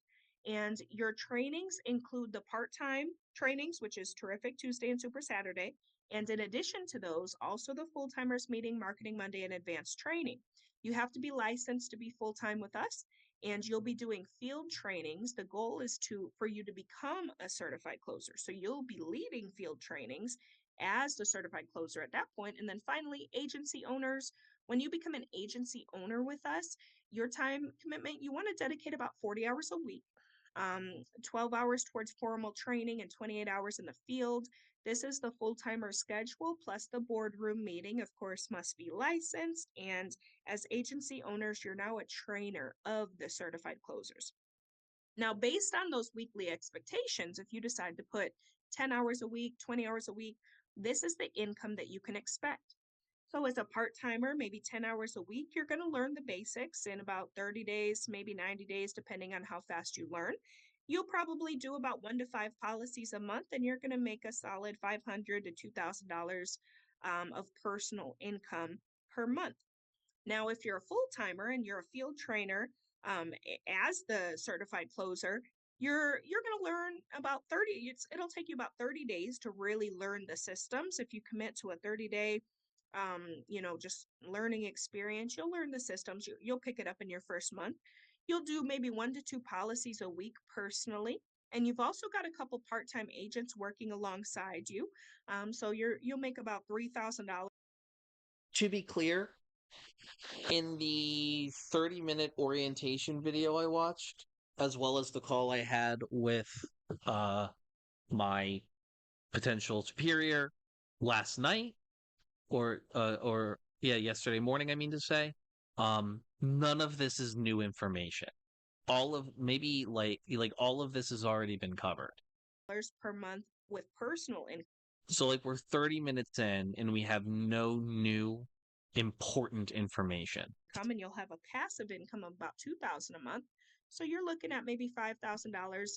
And your trainings include the part-time trainings, which is Terrific Tuesday and Super Saturday. And in addition to those, also the full-timers meeting, Marketing Monday, and advanced training. You have to be licensed to be full-time with us, and you'll be doing field trainings. The goal is for you to become a certified closer. So you'll be leading field trainings as the certified closer at that point. And then finally, agency owners. When you become an agency owner with us, your time commitment, you want to dedicate about 40 hours a week. 12 hours towards formal training and 28 hours in the field. This is the full-timer schedule plus the boardroom meeting, of course, must be licensed. And as agency owners, you're now a trainer of the certified closers. Now, based on those weekly expectations, if you decide to put 10 hours a week, 20 hours a week, this is the income that you can expect. So, as a part timer, maybe 10 hours a week, you're going to learn the basics in about 30 days, maybe 90 days, depending on how fast you learn. You'll probably do about 1 to 5 policies a month, and you're going to make a solid $500 to $2,000 of personal income per month. Now, if you're a full timer and you're a field trainer as the certified closer, you're going to learn about 30. It'll take you about 30 days to really learn the systems. If you commit to a 30-day, just learning experience, you'll learn the systems. You'll pick it up in your first month. You'll do maybe 1 to 2 policies a week personally. And you've also got a couple part-time agents working alongside you. So you'll make about $3,000. To be clear, in the 30-minute orientation video I watched, as well as the call I had with my potential superior last night, or yesterday morning, I mean to say, none of this is new information. All of maybe like all of this has already been covered Per month with personal income. So like we're 30 minutes in and we have no new important information. And you'll have a passive income of about $2,000 a month. So you're looking at maybe $5,000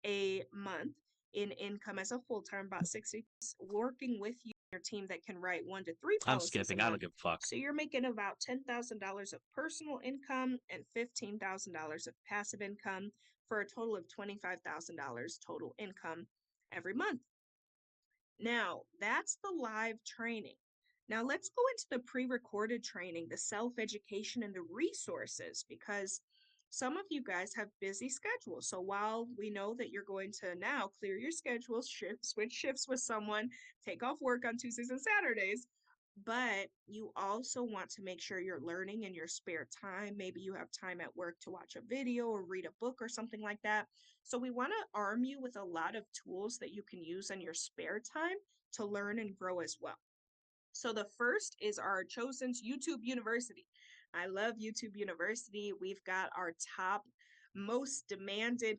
a month in income as a full time, about 60 working with you, your team that can write 1 to 3 I'm policies skipping. a I month. don't give a fuck. So you're making about $10,000 of personal income and $15,000 of passive income for a total of $25,000 total income every month. Now, that's the live training. Now, let's go into the pre-recorded training, the self-education, and the resources, because some of you guys have busy schedules. So while we know that you're going to now clear your schedules, switch shifts with someone, take off work on Tuesdays and Saturdays, but you also want to make sure you're learning in your spare time. Maybe you have time at work to watch a video or read a book or something like that. So we want to arm you with a lot of tools that you can use in your spare time to learn and grow as well. So the first is our chosen YouTube University. I love YouTube University. We've got our top most demanded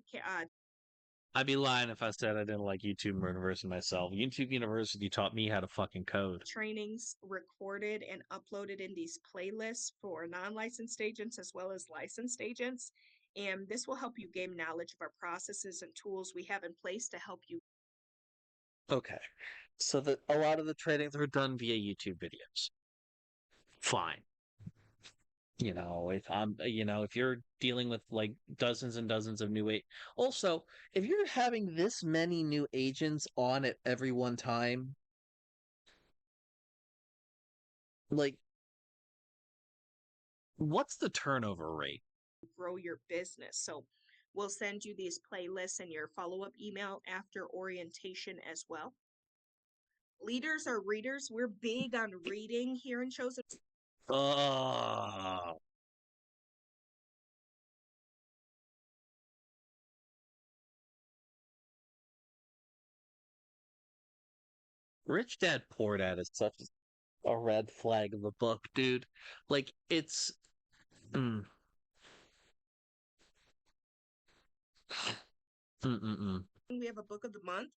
I'd be lying if I said I didn't like YouTube University myself. YouTube University taught me how to fucking code. Trainings recorded and uploaded in these playlists for non-licensed agents as well as licensed agents. And this will help you gain knowledge of our processes and tools we have in place to help you. Okay. So a lot of the trainings are done via YouTube videos. Fine. If you're dealing with like dozens and dozens of new also, if you're having this many new agents on at every one time, like, what's the turnover rate? Grow your business. So we'll send you these playlists in your follow-up email after orientation as well. Leaders are readers. We're big on reading here in Chosen. Rich Dad Poor Dad is such a red flag of a book, dude. Like, it's... We have a book of the month.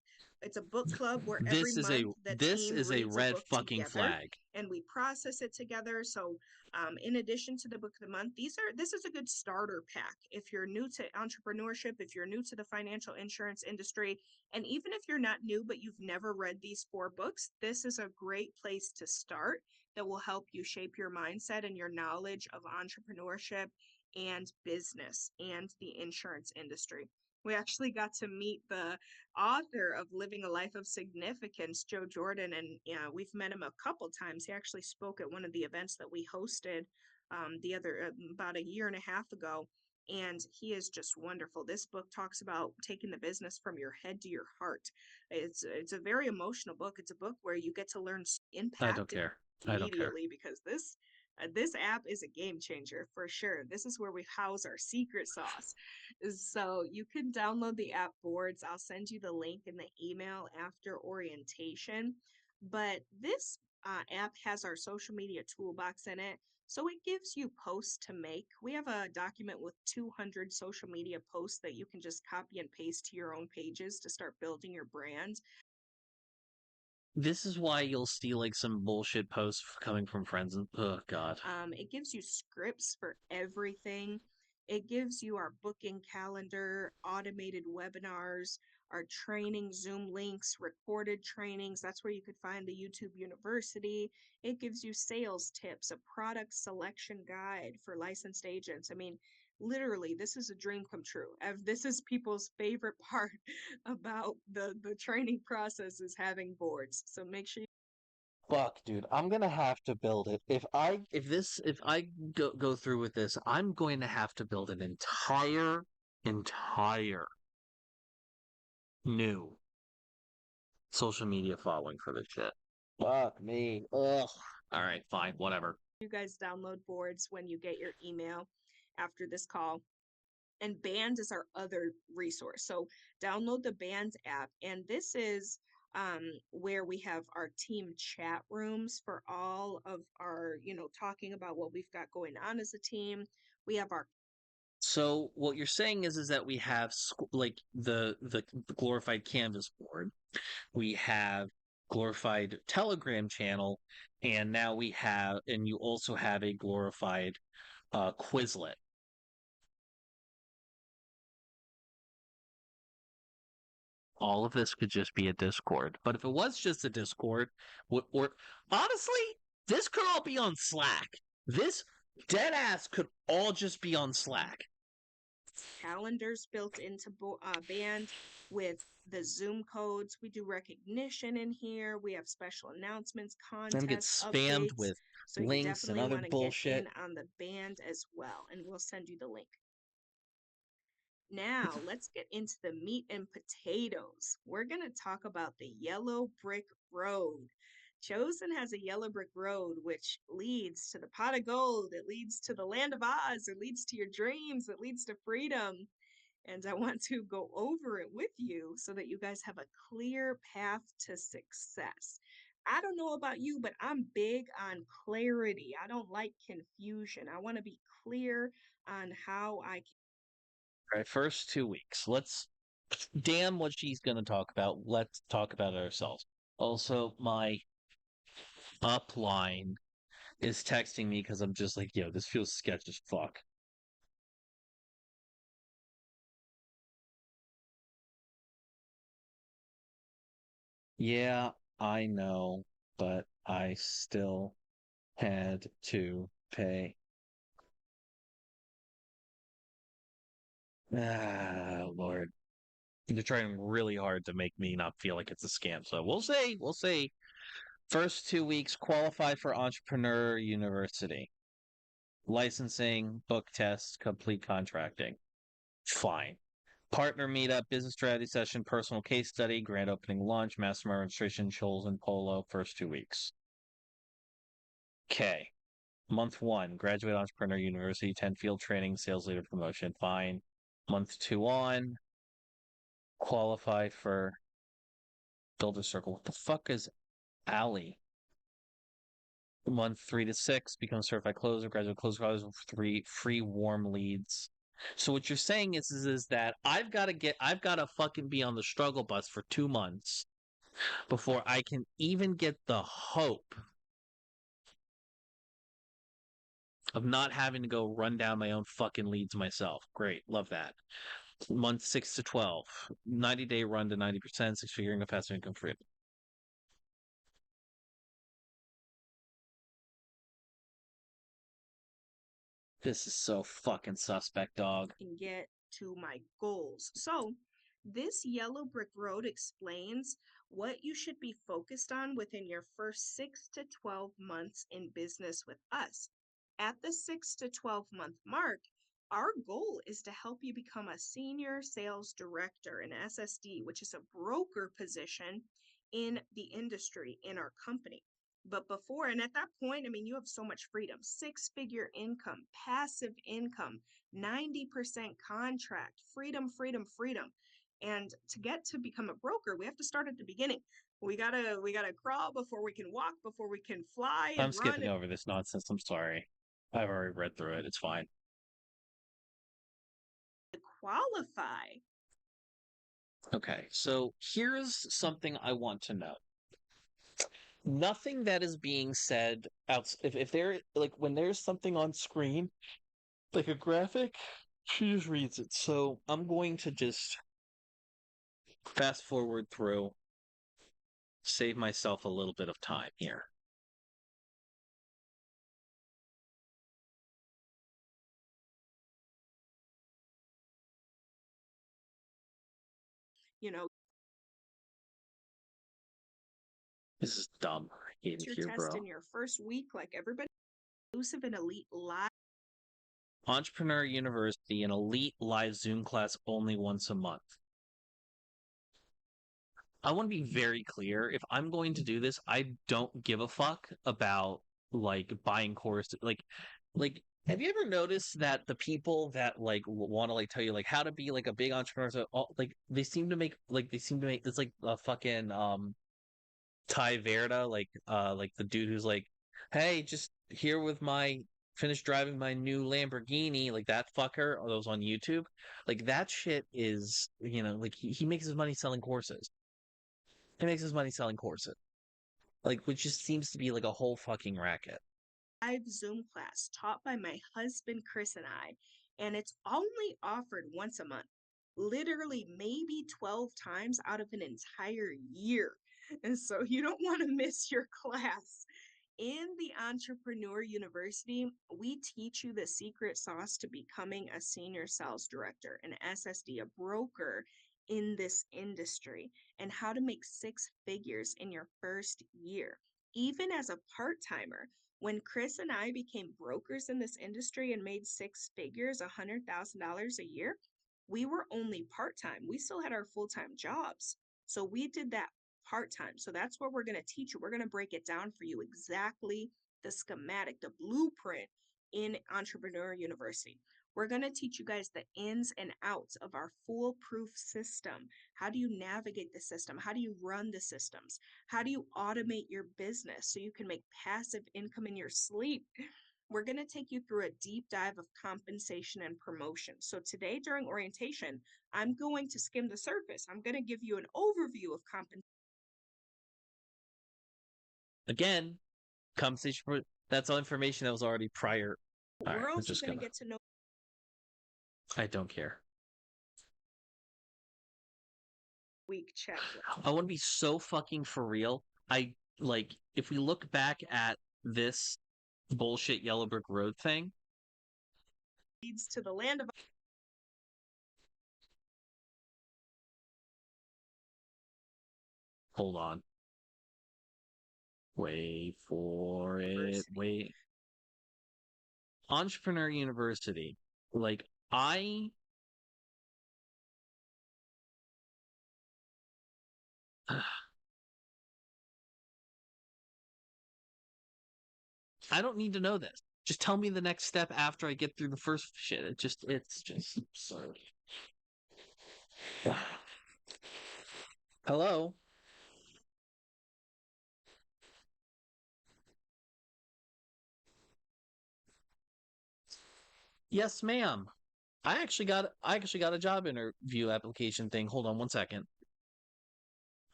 It's a book club where This every month this is a reads red book fucking together, flag. and we process it together. So in addition to the book of the month, this is a good starter pack. If you're new to entrepreneurship, if you're new to the financial insurance industry, and even if you're not new, but you've never read these 4 books, this is a great place to start that will help you shape your mindset and your knowledge of entrepreneurship and business and the insurance industry. We actually got to meet the author of Living a Life of Significance, Joe Jordan, and we've met him a couple times. He actually spoke at one of the events that we hosted about a year and a half ago, and he is just wonderful. This book talks about taking the business from your head to your heart. It's a very emotional book. It's a book where you get to learn impact I don't care. immediately, because this This app is a game changer for sure. This is where we house our secret sauce. So you can download the app Boards. I'll send you the link in the email after orientation. But this app has our social media toolbox in it. So it gives you posts to make. We have a document with 200 social media posts that you can just copy and paste to your own pages to start building your brand. This is why you'll see like some bullshit posts coming from friends and oh god. It gives you scripts for everything. It gives you our booking calendar, automated webinars, our training Zoom links, recorded trainings. That's where you could find the YouTube University. It gives you sales tips, a product selection guide for licensed agents. I mean, literally, this is a dream come true. This is people's favorite part about the training process is having boards. So make sure Fuck, dude, I'm gonna have to build it. If I go through with this, I'm going to have to build an entire new social media following for this shit. Fuck me. Ugh. All right, fine, whatever. you guys download boards when you get your email after this call. And Band is our other resource. So download the Band app. And this is where we have our team chat rooms for all of our, talking about what we've got going on as a team. We have our So what you're saying is that we have like the glorified Canvas board, we have glorified Telegram channel, and now and you also have a glorified Quizlet. All of this could just be a Discord. But if it was just a Discord, or honestly, this could all be on Slack. This dead ass could all just be on Slack. calendars built into Band with the Zoom codes. We do recognition in here. We have special announcements, Then get contests, spammed updates. with So you links and definitely other want to get bullshit. in on the Band as well. And we'll send you the link. Now, let's get into the meat and potatoes. We're going to talk about the yellow brick road. Chosen has a yellow brick road which leads to the pot of gold. It leads to the land of Oz. It leads to your dreams. It leads to freedom. And I want to go over it with you so that you guys have a clear path to success. I don't know about you, but I'm big on clarity. I don't like confusion. I want to be clear on how I can. All right, first 2 weeks. Damn what she's going to talk about. Let's talk about it ourselves. Also, my upline is texting me because I'm just like, yo, this feels sketch as fuck. Yeah, I know, but I still had to pay. Ah, Lord. They're trying really hard to make me not feel like it's a scam. So we'll see. We'll see. First 2 weeks, qualify for Entrepreneur University. Licensing, book tests, complete contracting. Fine. Partner meetup, business strategy session, personal case study, grand opening launch, mastermind registration, chosen polo, first 2 weeks. Okay. Month 1, graduate entrepreneur university, 10 field training, sales leader promotion. Fine. Month 2 on, qualify for builder circle. What the fuck is Alley? Month 3 to 6, become certified closer, graduate closer, 3 free warm leads. So what you're saying is that I've got to fucking be on the struggle bus for 2 months before I can even get the hope of not having to go run down my own fucking leads myself. Great. Love that. Month 6 to 12, 90-day run to 90%, 6-figure income, faster income freedom. This is so fucking suspect, dog. Can get to my goals. So this yellow brick road explains what you should be focused on within your first 6 to 12 months in business with us. At the 6 to 12-month mark, our goal is to help you become a senior sales director, an SSD, which is a broker position in the industry in our company. But before, and at that point, I mean, you have so much freedom, 6-figure income, passive income, 90% contract, freedom, freedom, freedom. And to get to become a broker, we have to start at the beginning. We gotta crawl before we can walk, before we can fly I'm and run skipping and over this nonsense. I'm sorry. I've already read through it. It's fine. qualify. Okay, so here's something I want to know. Nothing that is being said out if there like when there's something on screen, like a graphic, she just reads it. So I'm going to just fast forward through, save myself a little bit of time here. You know, This is dumb. I hate it your here, test bro. in your first week, like everybody, exclusive and elite live. Entrepreneur University, an elite live Zoom class only once a month. I want to be very clear. If I'm going to do this, I don't give a fuck about like buying courses. Like, have you ever noticed that the people that like want to like tell you like how to be like a big entrepreneur, so all, like they seem to make it's like a fucking Ty Verda, like the dude who's like, hey, just here with my finished driving my new Lamborghini, like that fucker, or those on YouTube, like that shit is like he makes his money selling courses. He makes his money selling courses. Like, which just seems to be like a whole fucking racket. Live Zoom class taught by my husband, Chris, and I, and it's only offered once a month, literally maybe 12 times out of an entire year. And so you don't want to miss your class. In the Entrepreneur University, we teach you the secret sauce to becoming a senior sales director, an SSD, a broker in this industry, and how to make 6 figures in your first year. Even as a part timer, when Chris and I became brokers in this industry and made 6 figures, $100,000 a year, we were only part time. We still had our full time jobs. So we did that part time. So that's what we're going to teach you. We're going to break it down for you exactly the schematic, the blueprint in Entrepreneur University. We're going to teach you guys the ins and outs of our foolproof system. How do you navigate the system? How do you run the systems? How do you automate your business so you can make passive income in your sleep? We're going to take you through a deep dive of compensation and promotion. So today during orientation, I'm going to skim the surface. I'm going to give you an overview of compensation. Again, conversation. That's all information that was already prior. All right, We're we're also just going to gonna. get to know I don't care. week checklist. I want to be so fucking for real. I like if we look back at this bullshit Yellow Brick Road thing. Leads to the land of Hold on. Wait for it. University. Wait. Entrepreneur University. Like I I don't need to know this. Just tell me the next step after I get through the first shit. It's just absurd. Hello? Yes, ma'am. I actually got a job interview application thing. Hold on one second.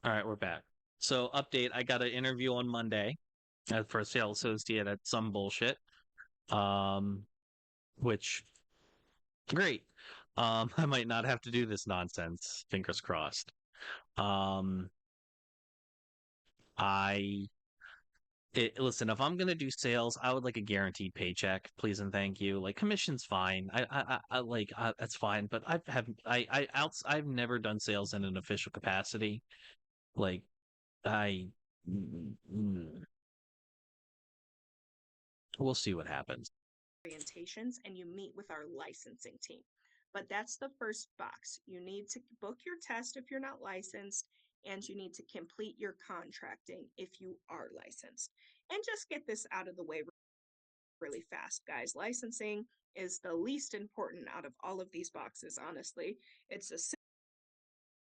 All right, we're back. So update, I got an interview on Monday for a sales associate at some bullshit. Um which great. I might not have to do this nonsense. Fingers crossed. Um I listen, if I'm gonna do sales, I would like a guaranteed paycheck, please and thank you. Like commission's fine. That's fine, but I've never done sales in an official capacity. Like I, mm, we'll see what happens. orientations and you meet with our licensing team. But that's the first box. You need to book your test if you're not licensed, and you need to complete your contracting if you are licensed. And just get this out of the way really fast, guys. Licensing is the least important out of all of these boxes, honestly. It's a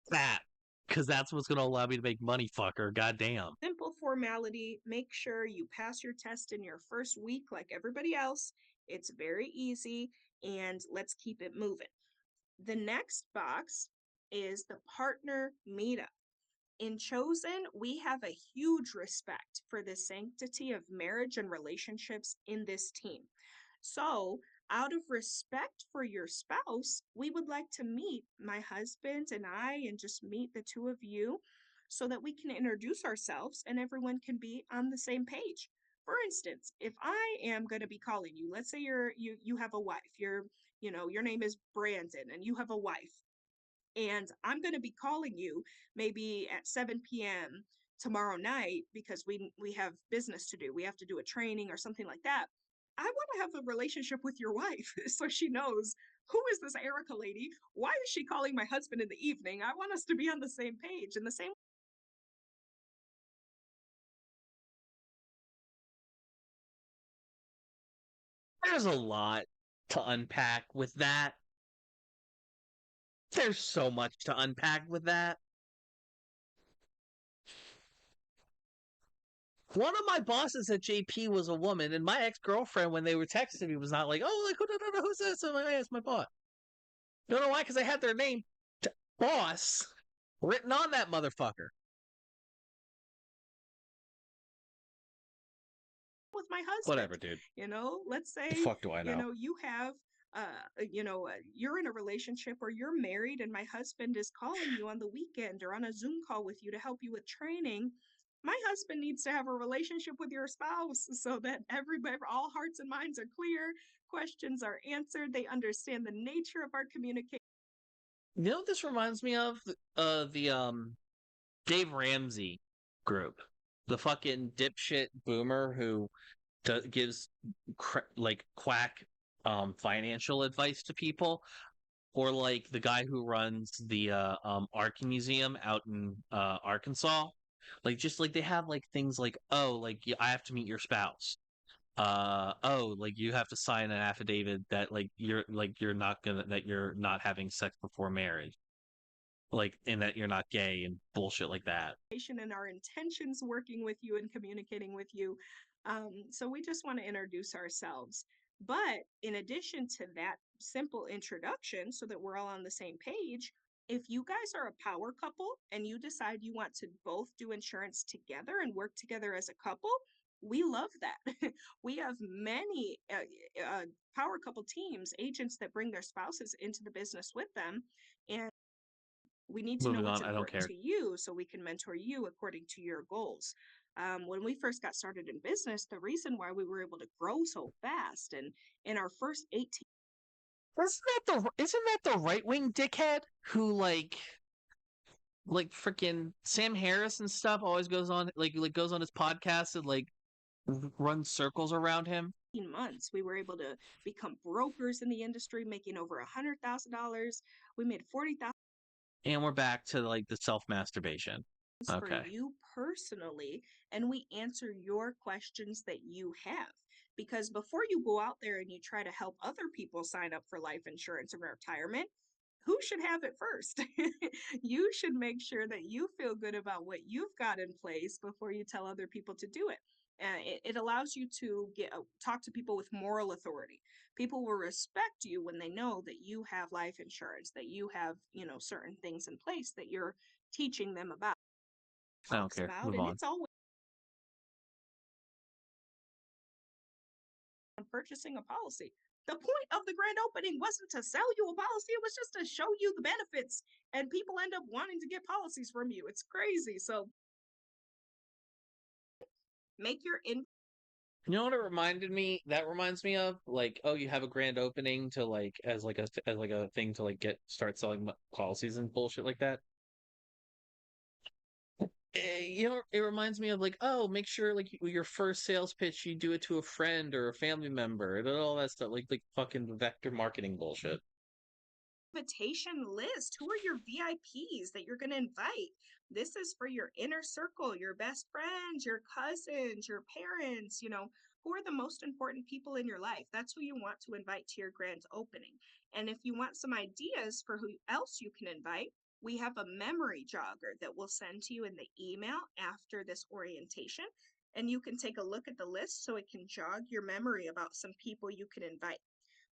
That, because that's what's gonna allow me to make money, fucker. Goddamn. simple formality. Make sure you pass your test in your first week like everybody else. It's very easy, and let's keep it moving. The next box is the partner meetup. In Chosen, we have a huge respect for the sanctity of marriage and relationships in this team. So, out of respect for your spouse, we would like to meet my husband and I and just meet the two of you so that we can introduce ourselves and everyone can be on the same page. For instance, if I am going to be calling you, let's say you have a wife. Your name is Brandon and you have a wife, and I'm going to be calling you maybe at 7 p.m. tomorrow night because we have business to do. We have to do a training or something like that. I want to have a relationship with your wife so she knows, who is this Erica lady? Why is she calling my husband in the evening? I want us to be on the same page. And the same There's a lot to unpack with that. There's so much to unpack with that. One of my bosses at JP was a woman, and my ex-girlfriend, when they were texting me, was not like, "Oh, like, no, who's this?" I'm like, "Hey, it's my boss." You know why? Because I had their name, boss, written on that motherfucker. with my husband. Whatever, dude. Let's The say, fuck do I know? you have you're in a relationship or you're married and my husband is calling you on the weekend or on a Zoom call with you to help you with training. My husband needs to have a relationship with your spouse so that everybody, all hearts and minds are clear, questions are answered, they understand the nature of our communication. You know what this reminds me of? The Dave Ramsey group. The fucking dipshit boomer who gives like quack financial advice to people, or like the guy who runs the Ark Museum out in Arkansas. Like, just like they have like things like, oh, like I have to meet your spouse. Oh, like you have to sign an affidavit that you're not having sex before marriage, like, and that you're not gay and bullshit like that. And our intentions working with you and communicating with you. So we just want to introduce ourselves. But in addition to that simple introduction, so that we're all on the same page, if you guys are a power couple and you decide you want to both do insurance together and work together as a couple, we love that. We have many power couple teams, agents that bring their spouses into the business with them. And we need to know Moving what's on, I don't important care. to you so we can mentor you according to your goals. When we first got started in business, the reason why we were able to grow so fast and in our first 18 Isn't that the right wing dickhead who like freaking Sam Harris and stuff always goes on goes on his podcast and like runs circles around him? months, we were able to become brokers in the industry, making over $100,000. We made 40,000 And we're back to like the self masturbation. for Okay. you personally, and we answer your questions that you have. Because before you go out there and you try to help other people sign up for life insurance and retirement, who should have it first? You should make sure that you feel good about what you've got in place before you tell other people to do it. It allows you to talk to people with moral authority. People will respect you when they know that you have life insurance, that you have, certain things in place that you're teaching them about. I don't care. Move And on. it's always purchasing a policy. The point of the grand opening wasn't to sell you a policy, it was just to show you the benefits, and people end up wanting to get policies from you. It's crazy. So make your in You know what it reminded me? That reminds me of like, oh, you have a grand opening to like as like a thing to like start selling policies and bullshit like that. It reminds me of like, oh, make sure like your first sales pitch you do it to a friend or a family member and all that stuff, like fucking vector marketing bullshit. invitation list. Who are your VIPs that you're going to invite? This is for your inner circle, your best friends, your cousins, your parents, who are the most important people in your life. That's who you want to invite to your grand opening. And if you want some ideas for who else you can invite, we have a memory jogger that we'll send to you in the email after this orientation. And you can take a look at the list so it can jog your memory about some people you can invite.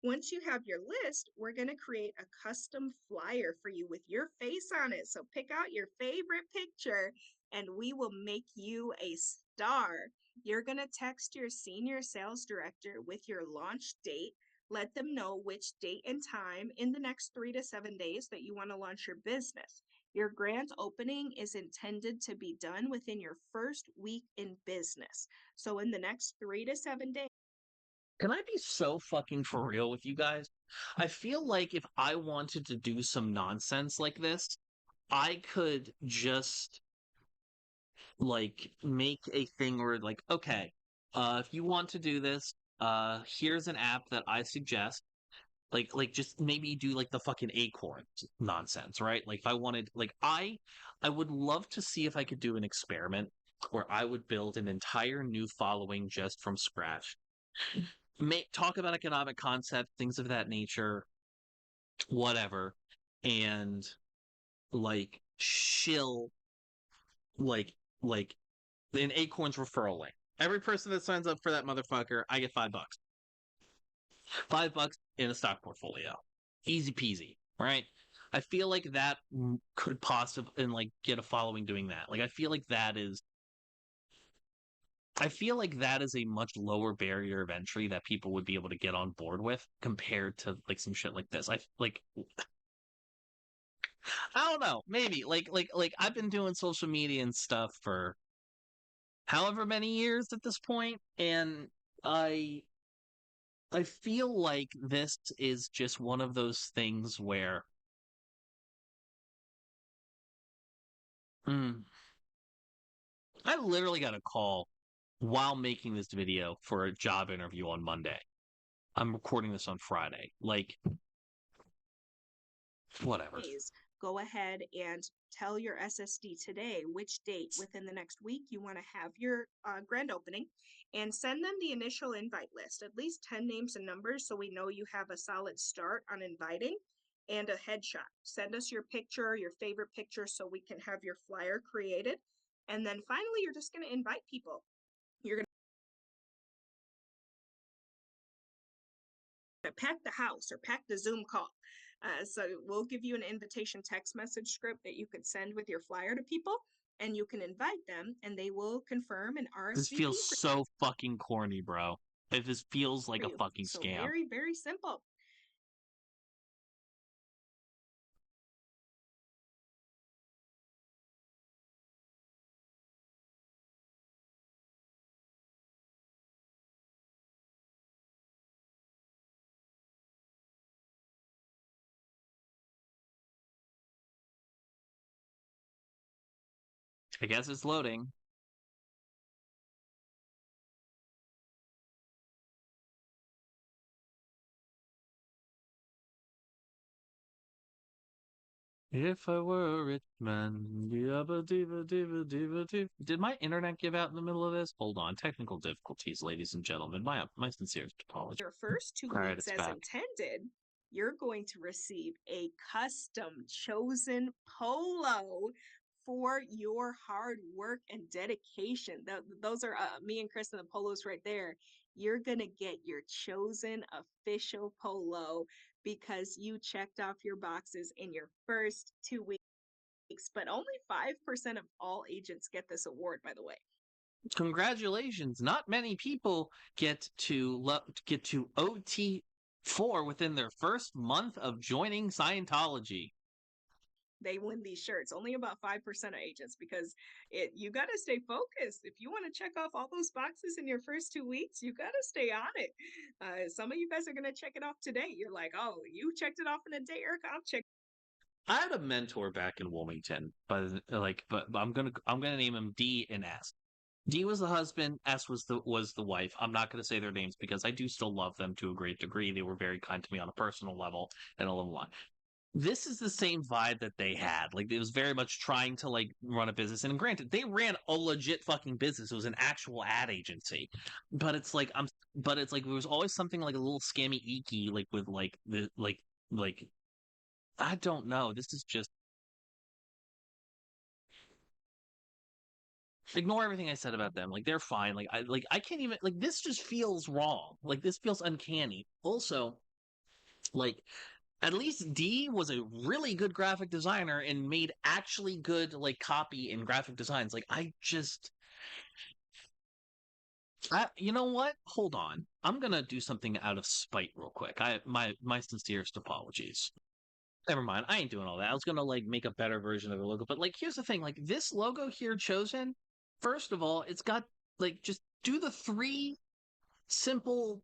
Once you have your list, we're going to create a custom flyer for you with your face on it. So pick out your favorite picture and we will make you a star. You're going to text your senior sales director with your launch date. Let them know which date and time in the next 3 to 7 days that you want to launch your business. Your grand opening is intended to be done within your first week in business. So in the next 3 to 7 days. Can I be so fucking for real with you guys? I feel like if I wanted to do some nonsense like this, I could just like make a thing where like, okay, if you want to do this, here's an app that I suggest. Like just maybe do like the fucking acorns nonsense, right? Like if I wanted like I would love to see if I could do an experiment where I would build an entire new following just from scratch. Talk about economic concepts, things of that nature, whatever, and like shill like an Acorns referral link. Every person that signs up for that motherfucker, I get $5. $5 in a stock portfolio. Easy peasy, right? I feel like that could possibly and like get a following doing that. Like I feel like that is a much lower barrier of entry that people would be able to get on board with compared to like some shit like this. I don't know, maybe like I've been doing social media and stuff for however many years at this point, and I feel like this is just one of those things where I literally got a call while making this video for a job interview on Monday. I'm recording this on Friday. Like, whatever. Please go ahead and tell your SSD today which date within the next week you want to have your grand opening, and send them the initial invite list, at least 10 names and numbers, so we know you have a solid start on inviting, and a headshot. Send us your picture, your favorite picture, so we can have your flyer created. And then finally, you're just going to invite people. You're going to pack the house or pack the Zoom call. So we'll give you an invitation text message script that you could send with your flyer to people, and you can invite them and they will confirm an RSVP. This feels so fucking corny, bro. It just feels like a fucking so scam. Very, very simple. I guess it's loading. If I were a rich man, did my internet give out in the middle of this? Hold on, technical difficulties, ladies and gentlemen. My sincere apologies. Your first 2 All right, weeks it's as back. intended, you're going to receive a custom chosen polo for your hard work and dedication. Those are me and Chris in the polos right there. You're going to get your chosen official polo because you checked off your boxes in your first 2 weeks. But only 5% of all agents get this award, by the way. Congratulations! Not many people get to OT4 within their first month of joining Scientology. They win these shirts. Only about 5% of agents, because you got to stay focused. If you want to check off all those boxes in your first 2 weeks, you got to stay on it. Some of you guys are going to check it off today. You're like, oh, you checked it off in a day, Erica. I'll check. I had a mentor back in Wilmington, but I'm gonna name him D and S. D was the husband, S was the wife. I'm not gonna say their names because I do still love them to a great degree. They were very kind to me on a personal level and a little lot. this is the same vibe that they had. Like, it was very much trying to like run a business. And granted, they ran a legit fucking business. It was an actual ad agency. But it's like but it's like there was always something like a little scammy eeky, like with like the like I don't know. This is just ignore everything I said about them. Like, they're fine. I can't even like this just feels wrong. Like, this feels uncanny. Also, like, at least D was a really good graphic designer and made actually good like copy and graphic designs. Like, you know what? Hold on. I'm gonna do something out of spite real quick. My sincerest apologies. Never mind. I ain't doing all that. I was gonna like make a better version of the logo, but like here's the thing. Like, this logo here chosen, first of all, it's got like just do the three simple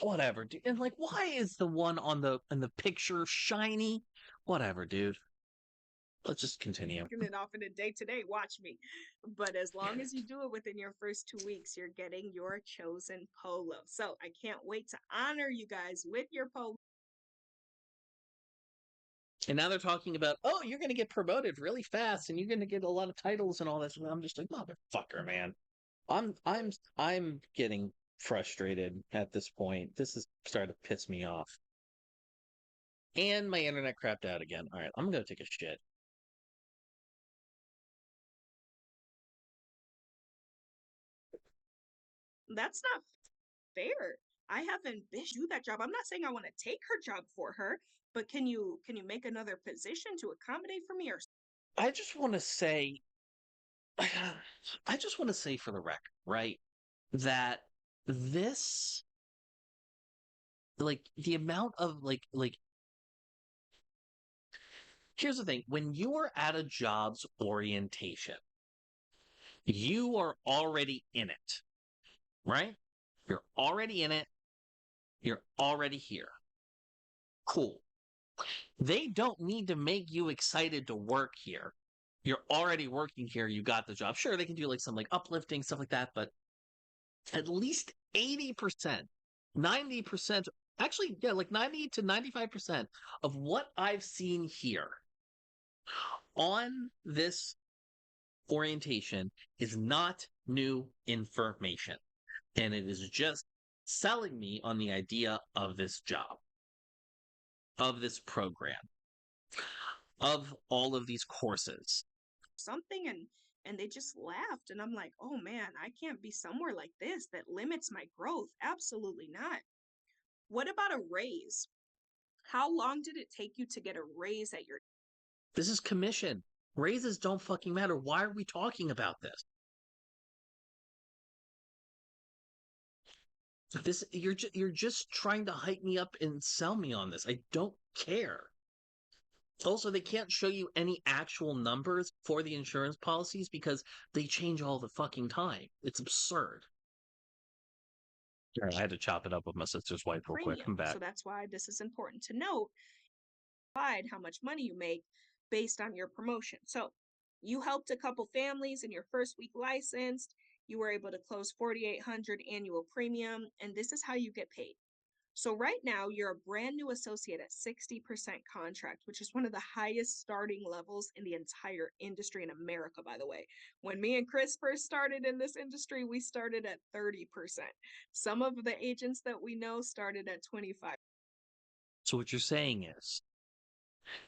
whatever, dude. And like, why is the one on the in the picture shiny? Whatever, dude. Let's just continue. It off in a day today, watch me. But as long as you do it within your first 2 weeks, you're getting your chosen polo. So I can't wait to honor you guys with your polo. And now they're talking about, oh, you're going to get promoted really fast, and you're going to get a lot of titles and all this. And I'm just like, motherfucker, man. I'm getting frustrated at this point. This is starting to piss me off. And my internet crapped out again. All right, I'm going to take a shit. That's not fair. I have ambition to do that job. I'm not saying I want to take her job for her, but can you make another position to accommodate for me? Or I just want to say, I just want to say for the record, right, that this, like, the amount of here's the thing: when you are at a job's orientation, you are already in it, right? You're already in it. You're already here. Cool. They don't need to make you excited to work here. You're already working here. You got the job. Sure, they can do like some like uplifting stuff like that, but at least 80%, 90%, actually, yeah, like 90 to 95% of what I've seen here on this orientation is not new information. And it is just selling me on the idea of this job, of this program, of all of these courses. something, and they just laughed, and I'm like, oh man, I can't be somewhere like this that limits my growth. Absolutely not. What about a raise? How long did it take you to get a raise at your This is commission. Raises don't fucking matter. Why are we talking about this? You're just trying to hype me up and sell me on this. I don't care. Also, they can't show you any actual numbers for the insurance policies because they change all the fucking time. It's absurd. I had to chop it up with my sister's wife real quick. premium? I'm back. So that's why this is important to note. How much money you make based on your promotion. So you helped a couple families in your first week licensed. You were able to close 4,800 annual premium, and this is how you get paid. So right now, you're a brand new associate at 60% contract, which is one of the highest starting levels in the entire industry in America, by the way. When me and Chris first started in this industry, we started at 30%. Some of the agents that we know started at 25%. So what you're saying is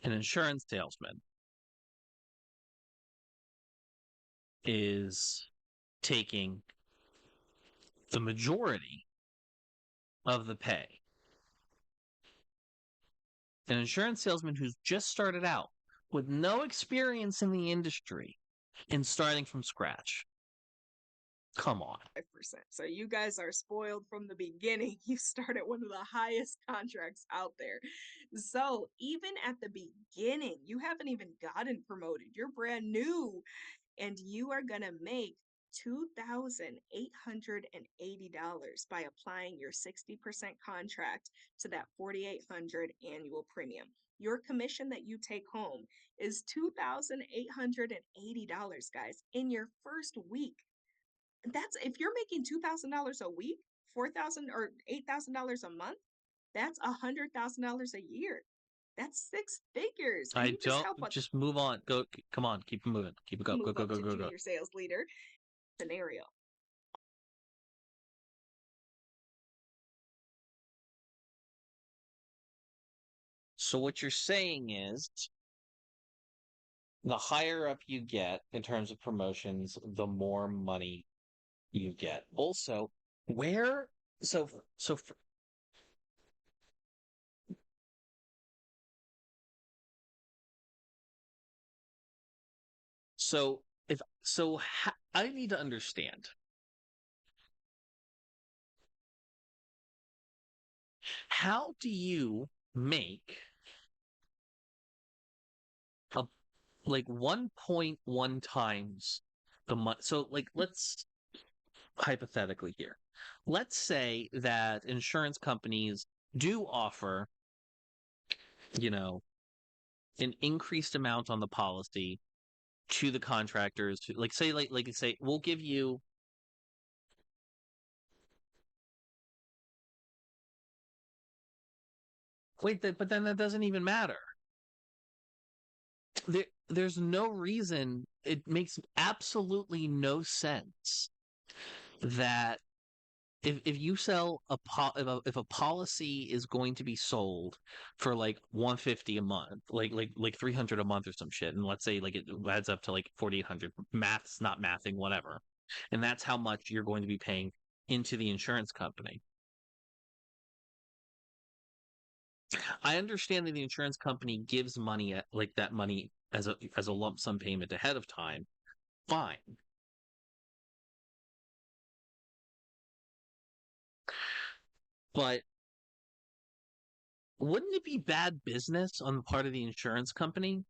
an insurance salesman is taking the majority of the pay. An insurance salesman who's just started out with no experience in the industry and starting from scratch. Come on. So you guys are spoiled from the beginning. You start at one of the highest contracts out there. So even at the beginning, you haven't even gotten promoted. You're brand new, and you are going to make $2,880 by applying your 60% contract to that 4,800 annual premium. Your commission that you take home is $2,880, guys, in your first week. That's if you're making $2,000 a week, $4,000 or $8,000 a month, that's $100,000 a year. That's 6 figures. And I you just don't help us just move on. Go, come on, keep it moving. Keep it go, move go, up to go. junior sales leader scenario. So what you're saying is the higher up you get in terms of promotions, the more money you get. Also, where so so f- so if so I need to understand, how do you make a like 1.1 times the money? So like let's hypothetically here. Let's say that insurance companies do offer, you know, an increased amount on the policy to the contractors. Like say say we'll give you but then that doesn't even matter. There's no reason. It makes absolutely no sense that if you sell if a policy is going to be sold for like 150 a month, like 300 a month or some shit, and let's say like it adds up to like 4,800, math's not mathing, whatever, and that's how much you're going to be paying into the insurance company. I understand that the insurance company gives money like that money as a lump sum payment ahead of time. Fine. But wouldn't it be bad business on the part of the insurance company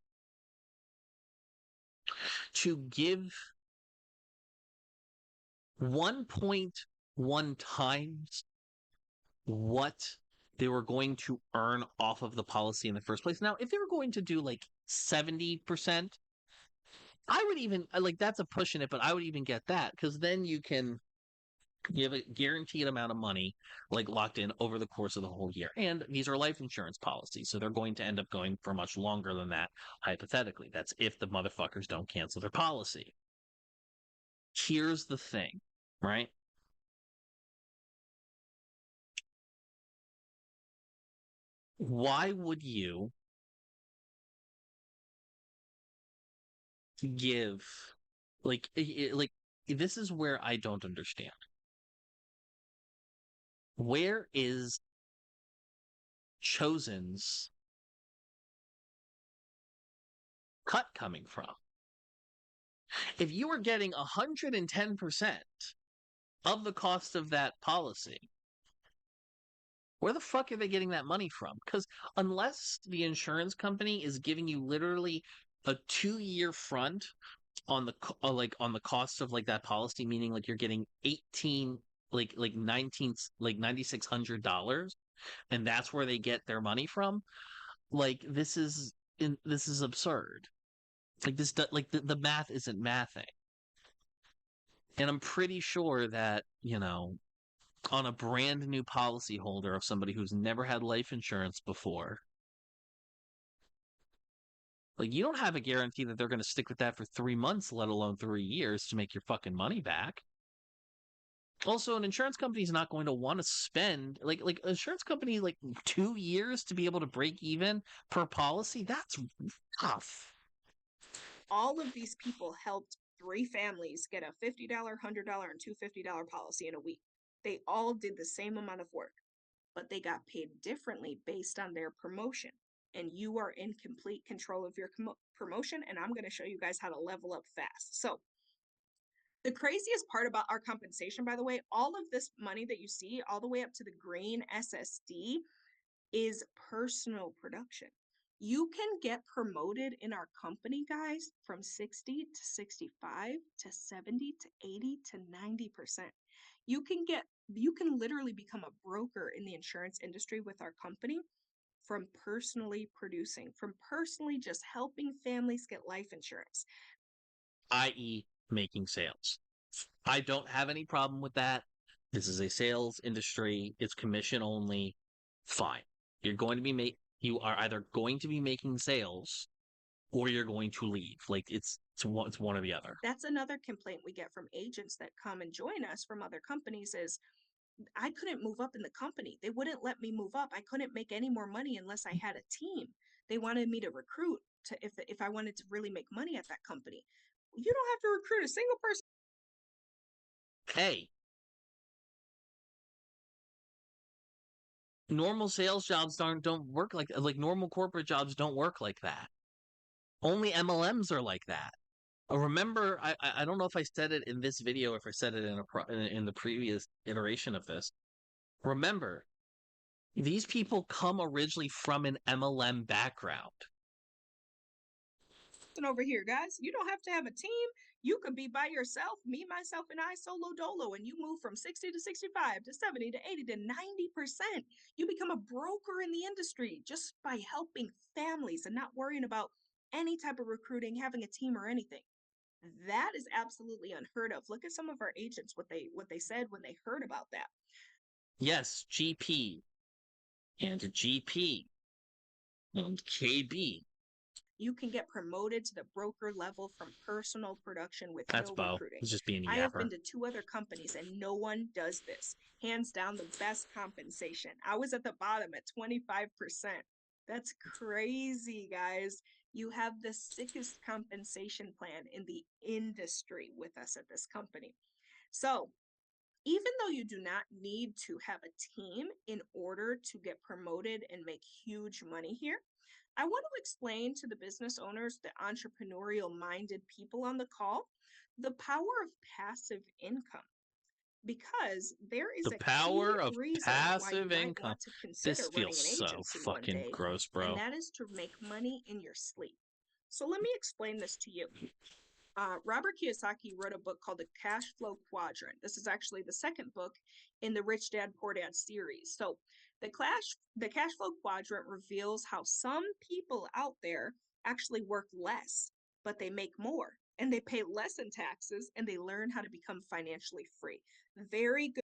to give 1.1 times what they were going to earn off of the policy in the first place? Now, if they were going to do like 70%, I would even like that's a pushing it, but I would even get that because then you have a guaranteed amount of money like locked in over the course of the whole year. And these are life insurance policies, so they're going to end up going for much longer than that, hypothetically. That's if the motherfuckers don't cancel their policy. Here's the thing, right? Why would you give like this is where I don't understand. Where is Chosen's cut coming from? If you were getting 110% of the cost of that policy, where the fuck are they getting that money from? Because unless the insurance company is giving you literally a 2-year front on the like on the cost of like that policy, meaning like you're getting 18 like 19 like $9,600, and that's where they get their money from. Like this is absurd. Like like the math isn't mathing. And I'm pretty sure that, on a brand new policyholder of somebody who's never had life insurance before, like you don't have a guarantee that they're going to stick with that for 3 months, let alone 3 years to make your fucking money back. Also, an insurance company is not going to want to spend like insurance company like 2 years to be able to break even per policy. That's tough. All of these people helped 3 families get a $50, $100, and $250 policy in a week. They all did the same amount of work, but they got paid differently based on their promotion. And you are in complete control of your promotion. And I'm going to show you guys how to level up fast. So, the craziest part about our compensation, by the way, all of this money that you see, all the way up to the green SSD, is personal production. You can get promoted in our company, guys, from 60 to 65 to 70 to 80 to 90%. You can literally become a broker in the insurance industry with our company from personally producing, from personally just helping families get life insurance. I.e., making sales. I don't have any problem with that. This is a sales industry. It's commission only. Fine. You're going to be You are either going to be making sales or you're going to leave. Like it's one or the other. That's another complaint we get from agents that come and join us from other companies is I couldn't move up in the company. They wouldn't let me move up. I couldn't make any more money unless I had a team. They wanted me to recruit to if I wanted to really make money at that company. You don't have to recruit a single person. Hey, normal sales jobs don't work like normal corporate jobs don't work like that. Only MLMs are like that. Remember, I don't know if I said it in this video or if I said it in the previous iteration of this. Remember, these people come originally from an MLM background. Over here, guys. You don't have to have a team. You could be by yourself, me, myself, and I solo dolo, and you move from 60 to 65 to 70 to 80 to 90%. You become a broker in the industry just by helping families and not worrying about any type of recruiting, having a team or anything. That is absolutely unheard of. Look at some of our agents, what they said when they heard about that. Yes, GP and GP and KB. You can get promoted to the broker level from personal production with That's no Bo. recruiting. He's just being a I have yapper. been to 2 other companies and no one does this. Hands down, the best compensation. I was at the bottom at 25%. That's crazy, guys. You have the sickest compensation plan in the industry with us at this company. So, even though you do not need to have a team in order to get promoted and make huge money here, I want to explain to the business owners, the entrepreneurial minded people on the call, the power of passive income. Because there is The a key power of reason why you passive might income. want to consider This running feels an so agency one fucking day, gross, and bro. that is to make money in your sleep. So let me explain this to you. Robert Kiyosaki wrote a book called The Cash Flow Quadrant. This is actually the second book in the Rich Dad Poor Dad series. So the cash flow quadrant reveals how some people out there actually work less, but they make more and they pay less in taxes and they learn how to become financially free. Very good.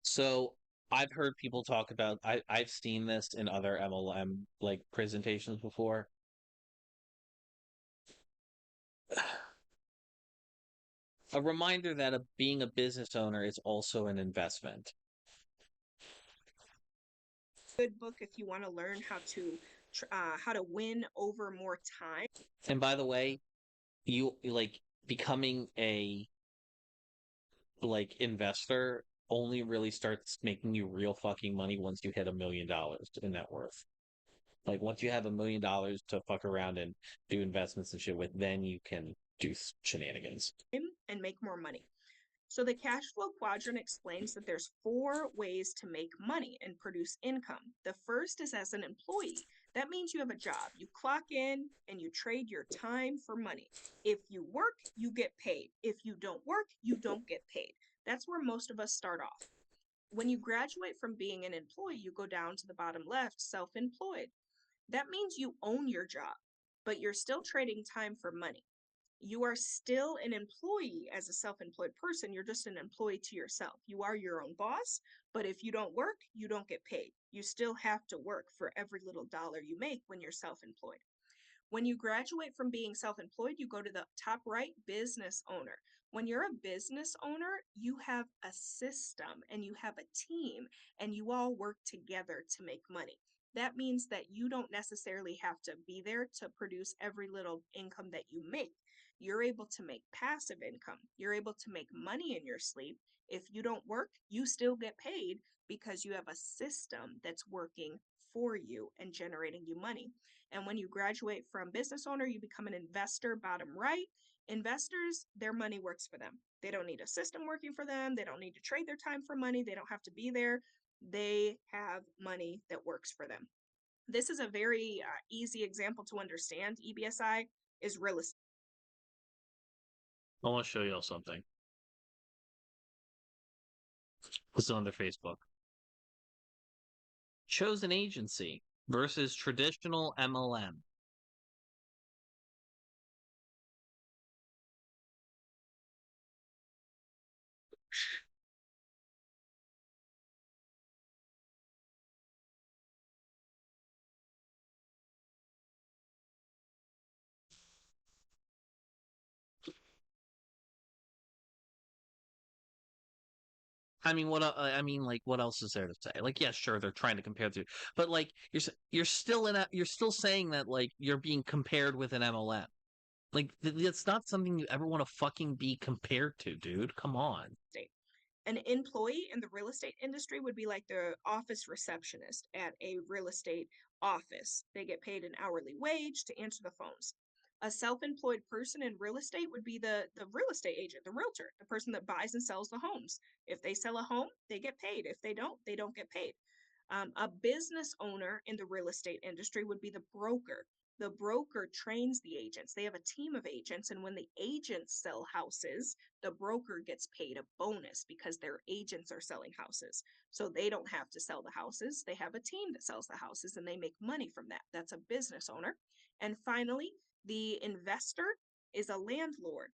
So I've heard people talk about I've seen this in other MLM like presentations before. A reminder that being a business owner is also an investment. Good book if you want to learn how to win over more time. And by the way, you like becoming a like investor only really starts making you real fucking money once you hit $1 million in net worth. Like once you have $1 million to fuck around and do investments and shit with, then you can do shenanigans And make more money. So the cash flow quadrant explains that there's 4 ways to make money and produce income. The first is as an employee. That means you have a job. You clock in and you trade your time for money. If you work, you get paid. If you don't work, you don't get paid. That's where most of us start off. When you graduate from being an employee, you go down to the bottom left, self-employed. That means you own your job, but you're still trading time for money. You are still an employee as a self-employed person. You're just an employee to yourself. You are your own boss, but if you don't work, you don't get paid. You still have to work for every little dollar you make when you're self-employed. When you graduate from being self-employed, you go to the top right, business owner. When you're a business owner, you have a system and you have a team and you all work together to make money. That means that you don't necessarily have to be there to produce every little income that you make. You're able to make passive income. You're able to make money in your sleep. If you don't work, you still get paid because you have a system that's working for you and generating you money. And when you graduate from business owner, you become an investor, bottom right. Investors, their money works for them. They don't need a system working for them. They don't need to trade their time for money. They don't have to be there. They have money that works for them. This is a very easy example to understand. EBSI is real estate. I want to show y'all something. This is on their Facebook. Chosen agency versus traditional MLM. I mean, I mean, like, what else is there to say? Like, yeah, sure, they're trying to compare to, but like, you're still you're still saying that like you're being compared with an MLM. Like, that's not something you ever want to fucking be compared to, dude. Come on. Estate. An employee in the real estate industry would be like the office receptionist at a real estate office. They get paid an hourly wage to answer the phones. A self-employed person in real estate would be the real estate agent, the realtor, the person that buys and sells the homes. If they sell a home, they get paid. If they don't get paid. A business owner in the real estate industry would be the broker. The broker trains the agents. They have a team of agents, and when the agents sell houses, the broker gets paid a bonus because their agents are selling houses. So they don't have to sell the houses. They have a team that sells the houses and they make money from that. That's a business owner. And finally, the investor is a landlord.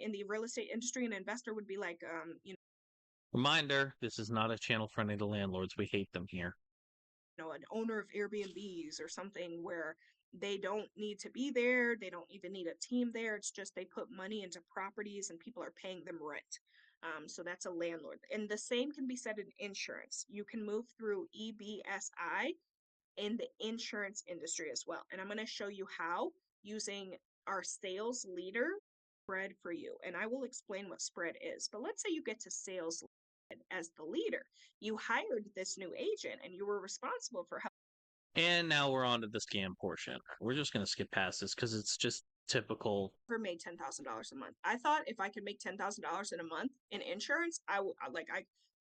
In the real estate industry, an investor would be like, Reminder: this is not a channel friendly to landlords. We hate them here. an owner of Airbnbs or something where they don't need to be there. They don't even need a team there. It's just they put money into properties and people are paying them rent. So that's a landlord. And the same can be said in insurance. You can move through EBSI in the insurance industry as well. And I'm going to show you how using our sales leader spread for you. And I will explain what spread is. But let's say you get to sales as the leader. You hired this new agent and you were responsible for helping. And now we're on to the scam portion. We're just gonna skip past this because it's just typical. Never made $10,000 a month. I thought if I could make $10,000 in a month in insurance, I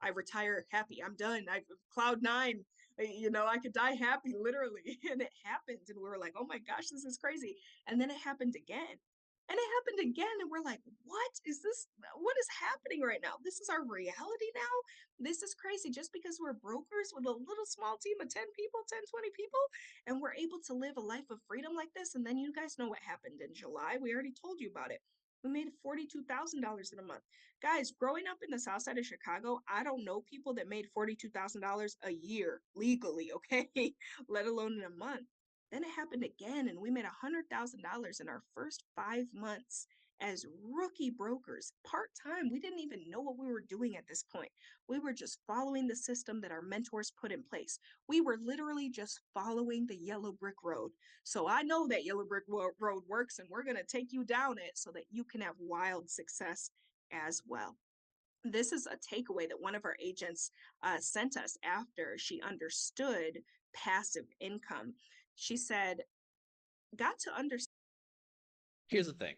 retire happy. I'm done. I cloud nine. I could die happy, literally. And it happened, and we were like, "Oh my gosh, this is crazy!" And then it happened again, and it happened again, and we're like, "What is this? What is happening right now? This is our reality now. This is crazy." Just because we're brokers with a little small team of 10 people, 10, 20 people, and we're able to live a life of freedom like this. And then you guys know what happened in July. We already told you about it. We made $42,000 in a month. Guys, growing up in the south side of Chicago, I don't know people that made $42,000 a year legally, okay? Let alone in a month. Then it happened again, and we made $100,000 in our first 5 months as rookie brokers, part time. We didn't even know what we were doing at this point. We were just following the system that our mentors put in place. We were literally just following the yellow brick road. So I know that yellow brick road works, and we're going to take you down it so that you can have wild success as well. This is a takeaway that one of our agents sent us after she understood passive income. She said, got to understand. Here's the thing.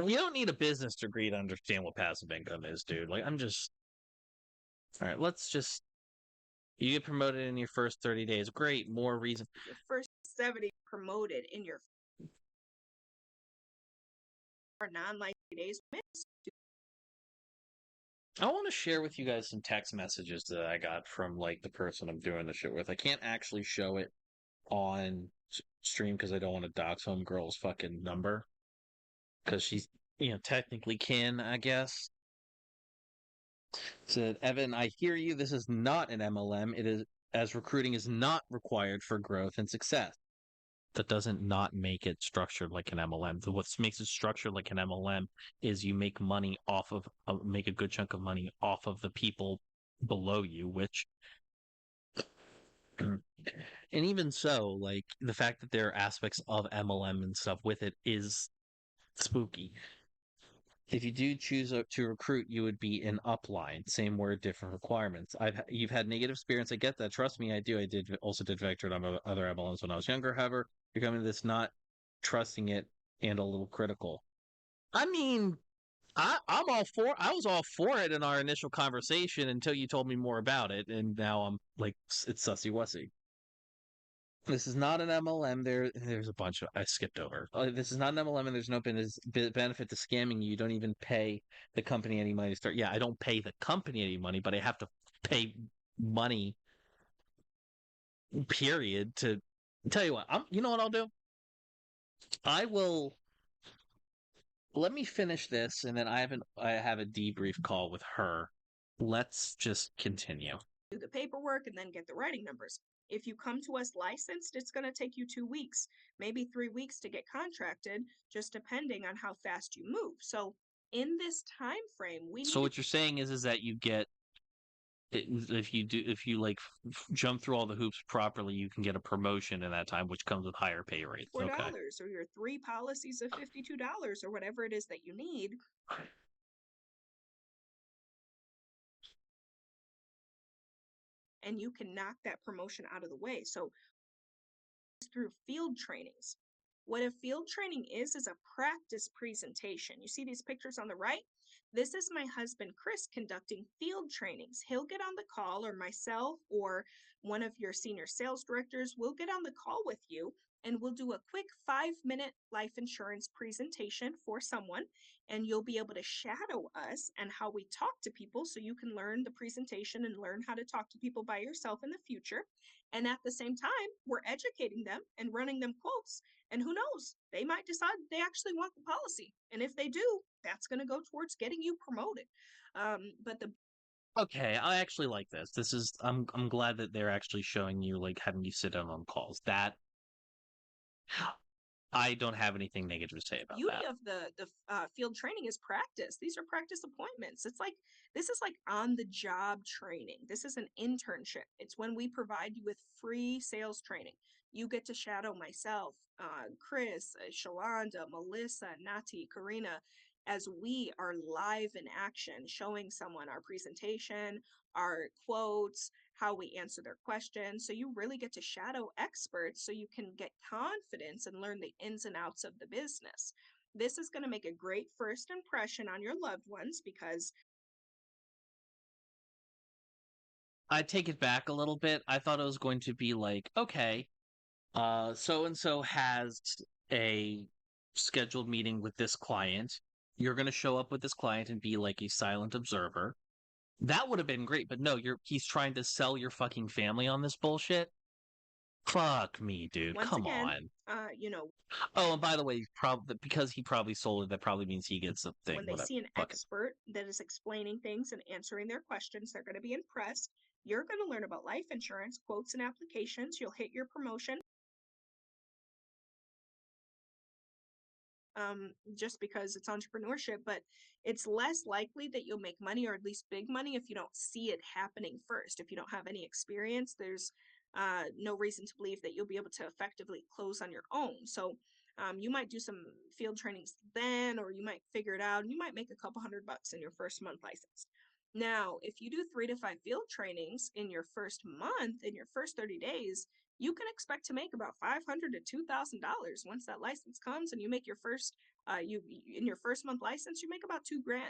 You don't need a business degree to understand what passive income is, dude. Like, all right, you get promoted in your first 30 days. Great, more reason. Your first 70 promoted in your non-life days. I want to share with you guys some text messages that I got from like the person I'm doing the shit with. I can't actually show it on stream because I don't want to dox homegirl's fucking number because she's technically kin, I guess. Said, Evan, I hear you. This is not an MLM. It is, as recruiting is not required for growth and success. That doesn't not make it structured like an MLM. What makes it structured like an MLM is you make money off of, make a good chunk of money off of the people below you, which, and even so, like the fact that there are aspects of MLM and stuff with it is spooky. If you do choose to recruit, you would be in upline. Same word, different requirements. You've had negative experience. I get that. Trust me, I do. I also did Vector on other MLMs when I was younger. However, you're coming to this not trusting it and a little critical. I mean, I'm all for. I was all for it in our initial conversation until you told me more about it, and now I'm like, it's sussy wussy. This is not an MLM. There's a bunch of I skipped over. This is not an MLM, and there's no benefit to scamming you. You don't even pay the company any money to start. Yeah, I don't pay the company any money, but I have to pay money. Period. To tell you what, you know what I'll do? I will. Let me finish this, and then I have a debrief call with her. Let's just continue. Do the paperwork and then get the writing numbers. If you come to us licensed, it's going to take you 2 weeks, maybe 3 weeks to get contracted, just depending on how fast you move. So in this time frame, we need So to what you're saying is that you get if you like jump through all the hoops properly, you can get a promotion in that time, which comes with higher pay rates. $4 Okay. or your 3 policies of $52 or whatever it is that you need. And you can knock that promotion out of the way. So through field trainings. What a field training is a practice presentation. You see these pictures on the right? This is my husband, Chris, conducting field trainings. He'll get on the call, or myself or one of your senior sales directors will get on the call with you, and we'll do a quick 5-minute life insurance presentation for someone, and you'll be able to shadow us and how we talk to people so you can learn the presentation and learn how to talk to people by yourself in the future. And at the same time, we're educating them and running them quotes. And who knows, they might decide they actually want the policy. And if they do, that's going to go towards getting you promoted. But the Okay, I actually like this. This is I'm glad that they're actually showing you, like, having you sit down on calls. That I don't have anything negative to say about beauty that. of the field training is practice. These are practice appointments. It's like this is like on the job training. This is an internship. It's when we provide you with free sales training. You get to shadow myself, Chris, Shalonda, Melissa, Nati, Karina, as we are live in action, showing someone our presentation, our quotes, how we answer their questions. So you really get to shadow experts so you can get confidence and learn the ins and outs of the business. This is going to make a great first impression on your loved ones because I take it back a little bit. I thought it was going to be like, okay, so and so has a scheduled meeting with this client. You're going to show up with this client and be like a silent observer. That would have been great, but no, he's trying to sell your fucking family on this bullshit. Fuck me, dude. once Come again, on. you know, Oh, and by the way, because he probably sold it, that probably means he gets a thing. when they Whatever. see an Fuck it. expert that is explaining things and answering their questions, they're going to be impressed. You're going to learn about life insurance, quotes, and applications. You'll hit your promotion. Just because it's entrepreneurship, but it's less likely that you'll make money, or at least big money, if you don't see it happening first. If you don't have any experience, there's no reason to believe that you'll be able to effectively close on your own. So you might do some field trainings then, or you might figure it out, and you might make a couple $100 in your first month license. Now, if you do 3 to 5 field trainings in your first month, in your first 30 days, you can expect to make about $500 to $2,000 once that license comes, and you make your first you in your first month license, you make about $2,000.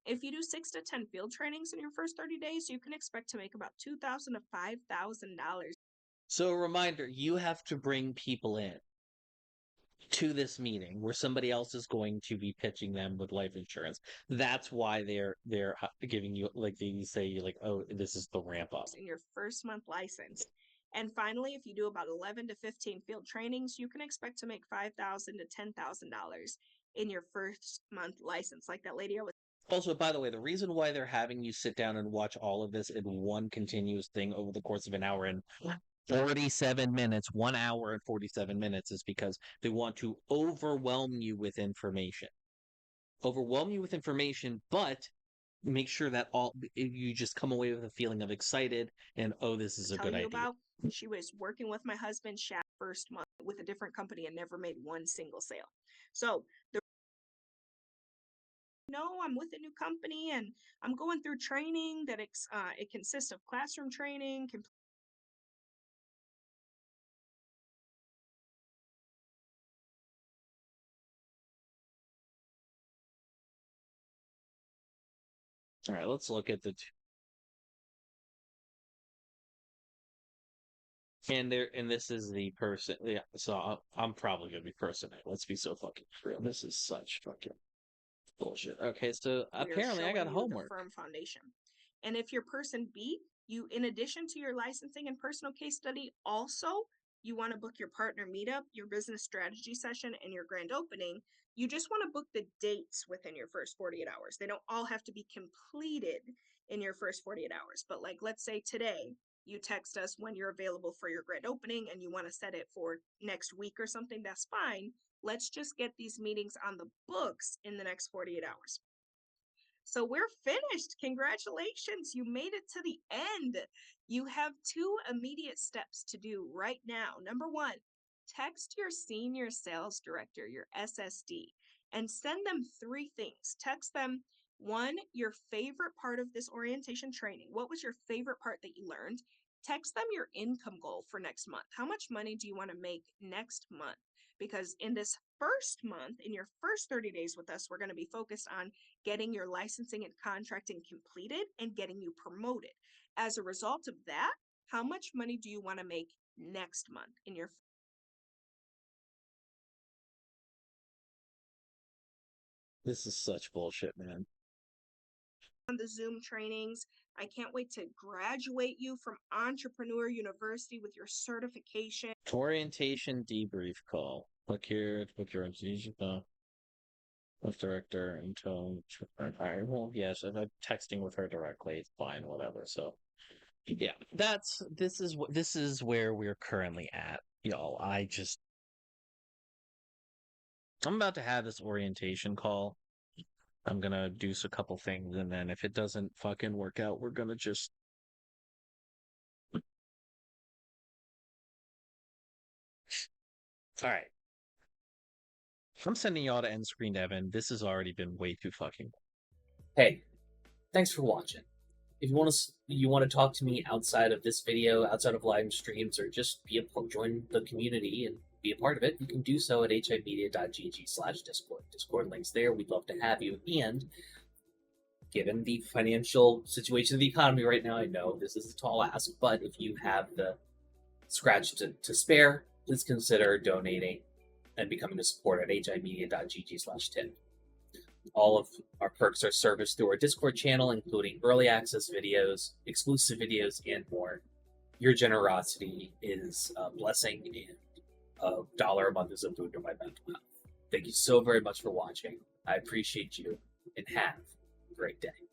If you do 6 to 10 field trainings in your first 30 days, you can expect to make about $2,000 to $5,000. So a reminder, you have to bring people in to this meeting where somebody else is going to be pitching them with life insurance. That's why they're giving you, like, they say, like, oh, this is the ramp up. In your first month license. And finally, if you do about 11 to 15 field trainings, you can expect to make $5,000 to $10,000 in your first month license. Like that lady I was Also, by the way, the reason why they're having you sit down and watch all of this in one continuous thing over the course of an hour and 47 minutes, 1 hour and 47 minutes, is because they want to overwhelm you with information. Overwhelm you with information, but make sure that you just come away with a feeling of excited and, oh, this is a good telling you idea. about, she was working with my husband first month with a different company and never made one single sale. So no, I'm with a new company and I'm going through training that it consists of classroom training. All right, let's look at and this is the person. Yeah, so I'm probably gonna be person A. Let's be so fucking real. This is such fucking bullshit. Okay, so We are apparently I got showing you the homework. firm foundation. And if you're person B, you, in addition to your licensing and personal case study, also you want to book your partner meetup, your business strategy session, and your grand opening. You just want to book the dates within your first 48 hours. They don't all have to be completed in your first 48 hours. But like, let's say today, you text us when you're available for your grand opening and you want to set it for next week or something, that's fine. Let's just get these meetings on the books in the next 48 hours. So we're finished. Congratulations. You made it to the end. You have 2 immediate steps to do right now. Number 1, text your senior sales director, your SSD, and send them 3 things. Text them 1, your favorite part of this orientation training. What was your favorite part that you learned? Text them your income goal for next month. How much money do you want to make next month? Because in this first month, in your first 30 days with us, we're going to be focused on getting your licensing and contracting completed and getting you promoted. As a result of that, how much money do you want to make next month in your This is such bullshit, man. on the Zoom trainings? I can't wait to graduate you from Entrepreneur University with your certification. Orientation debrief call. Click here to book your orientation call with director until. Alright, well, yes, if I'm texting with her directly, it's fine, whatever. So, yeah, this is where we're currently at, y'all. I'm about to have this orientation call. I'm gonna do a couple things, and then if it doesn't fucking work out, we're gonna just. All right. I'm sending y'all to end screen, Evan. This has already been way too fucking. Hey, thanks for watching. If you want to talk to me outside of this video, outside of live streams, or just join the community and be a part of it, you can do so at HIMediaTV/Discord. Discord links there. We'd love to have you. And given the financial situation of the economy right now, I know this is a tall ask, but if you have the scratch to spare, please consider donating and becoming a supporter at HIMedia.gg/tip. All of our perks are serviced through our Discord channel, including early access videos, exclusive videos, and more. Your generosity is a blessing, and $1 a month is a boon to my mental health. Thank you so very much for watching. I appreciate you, and have a great day.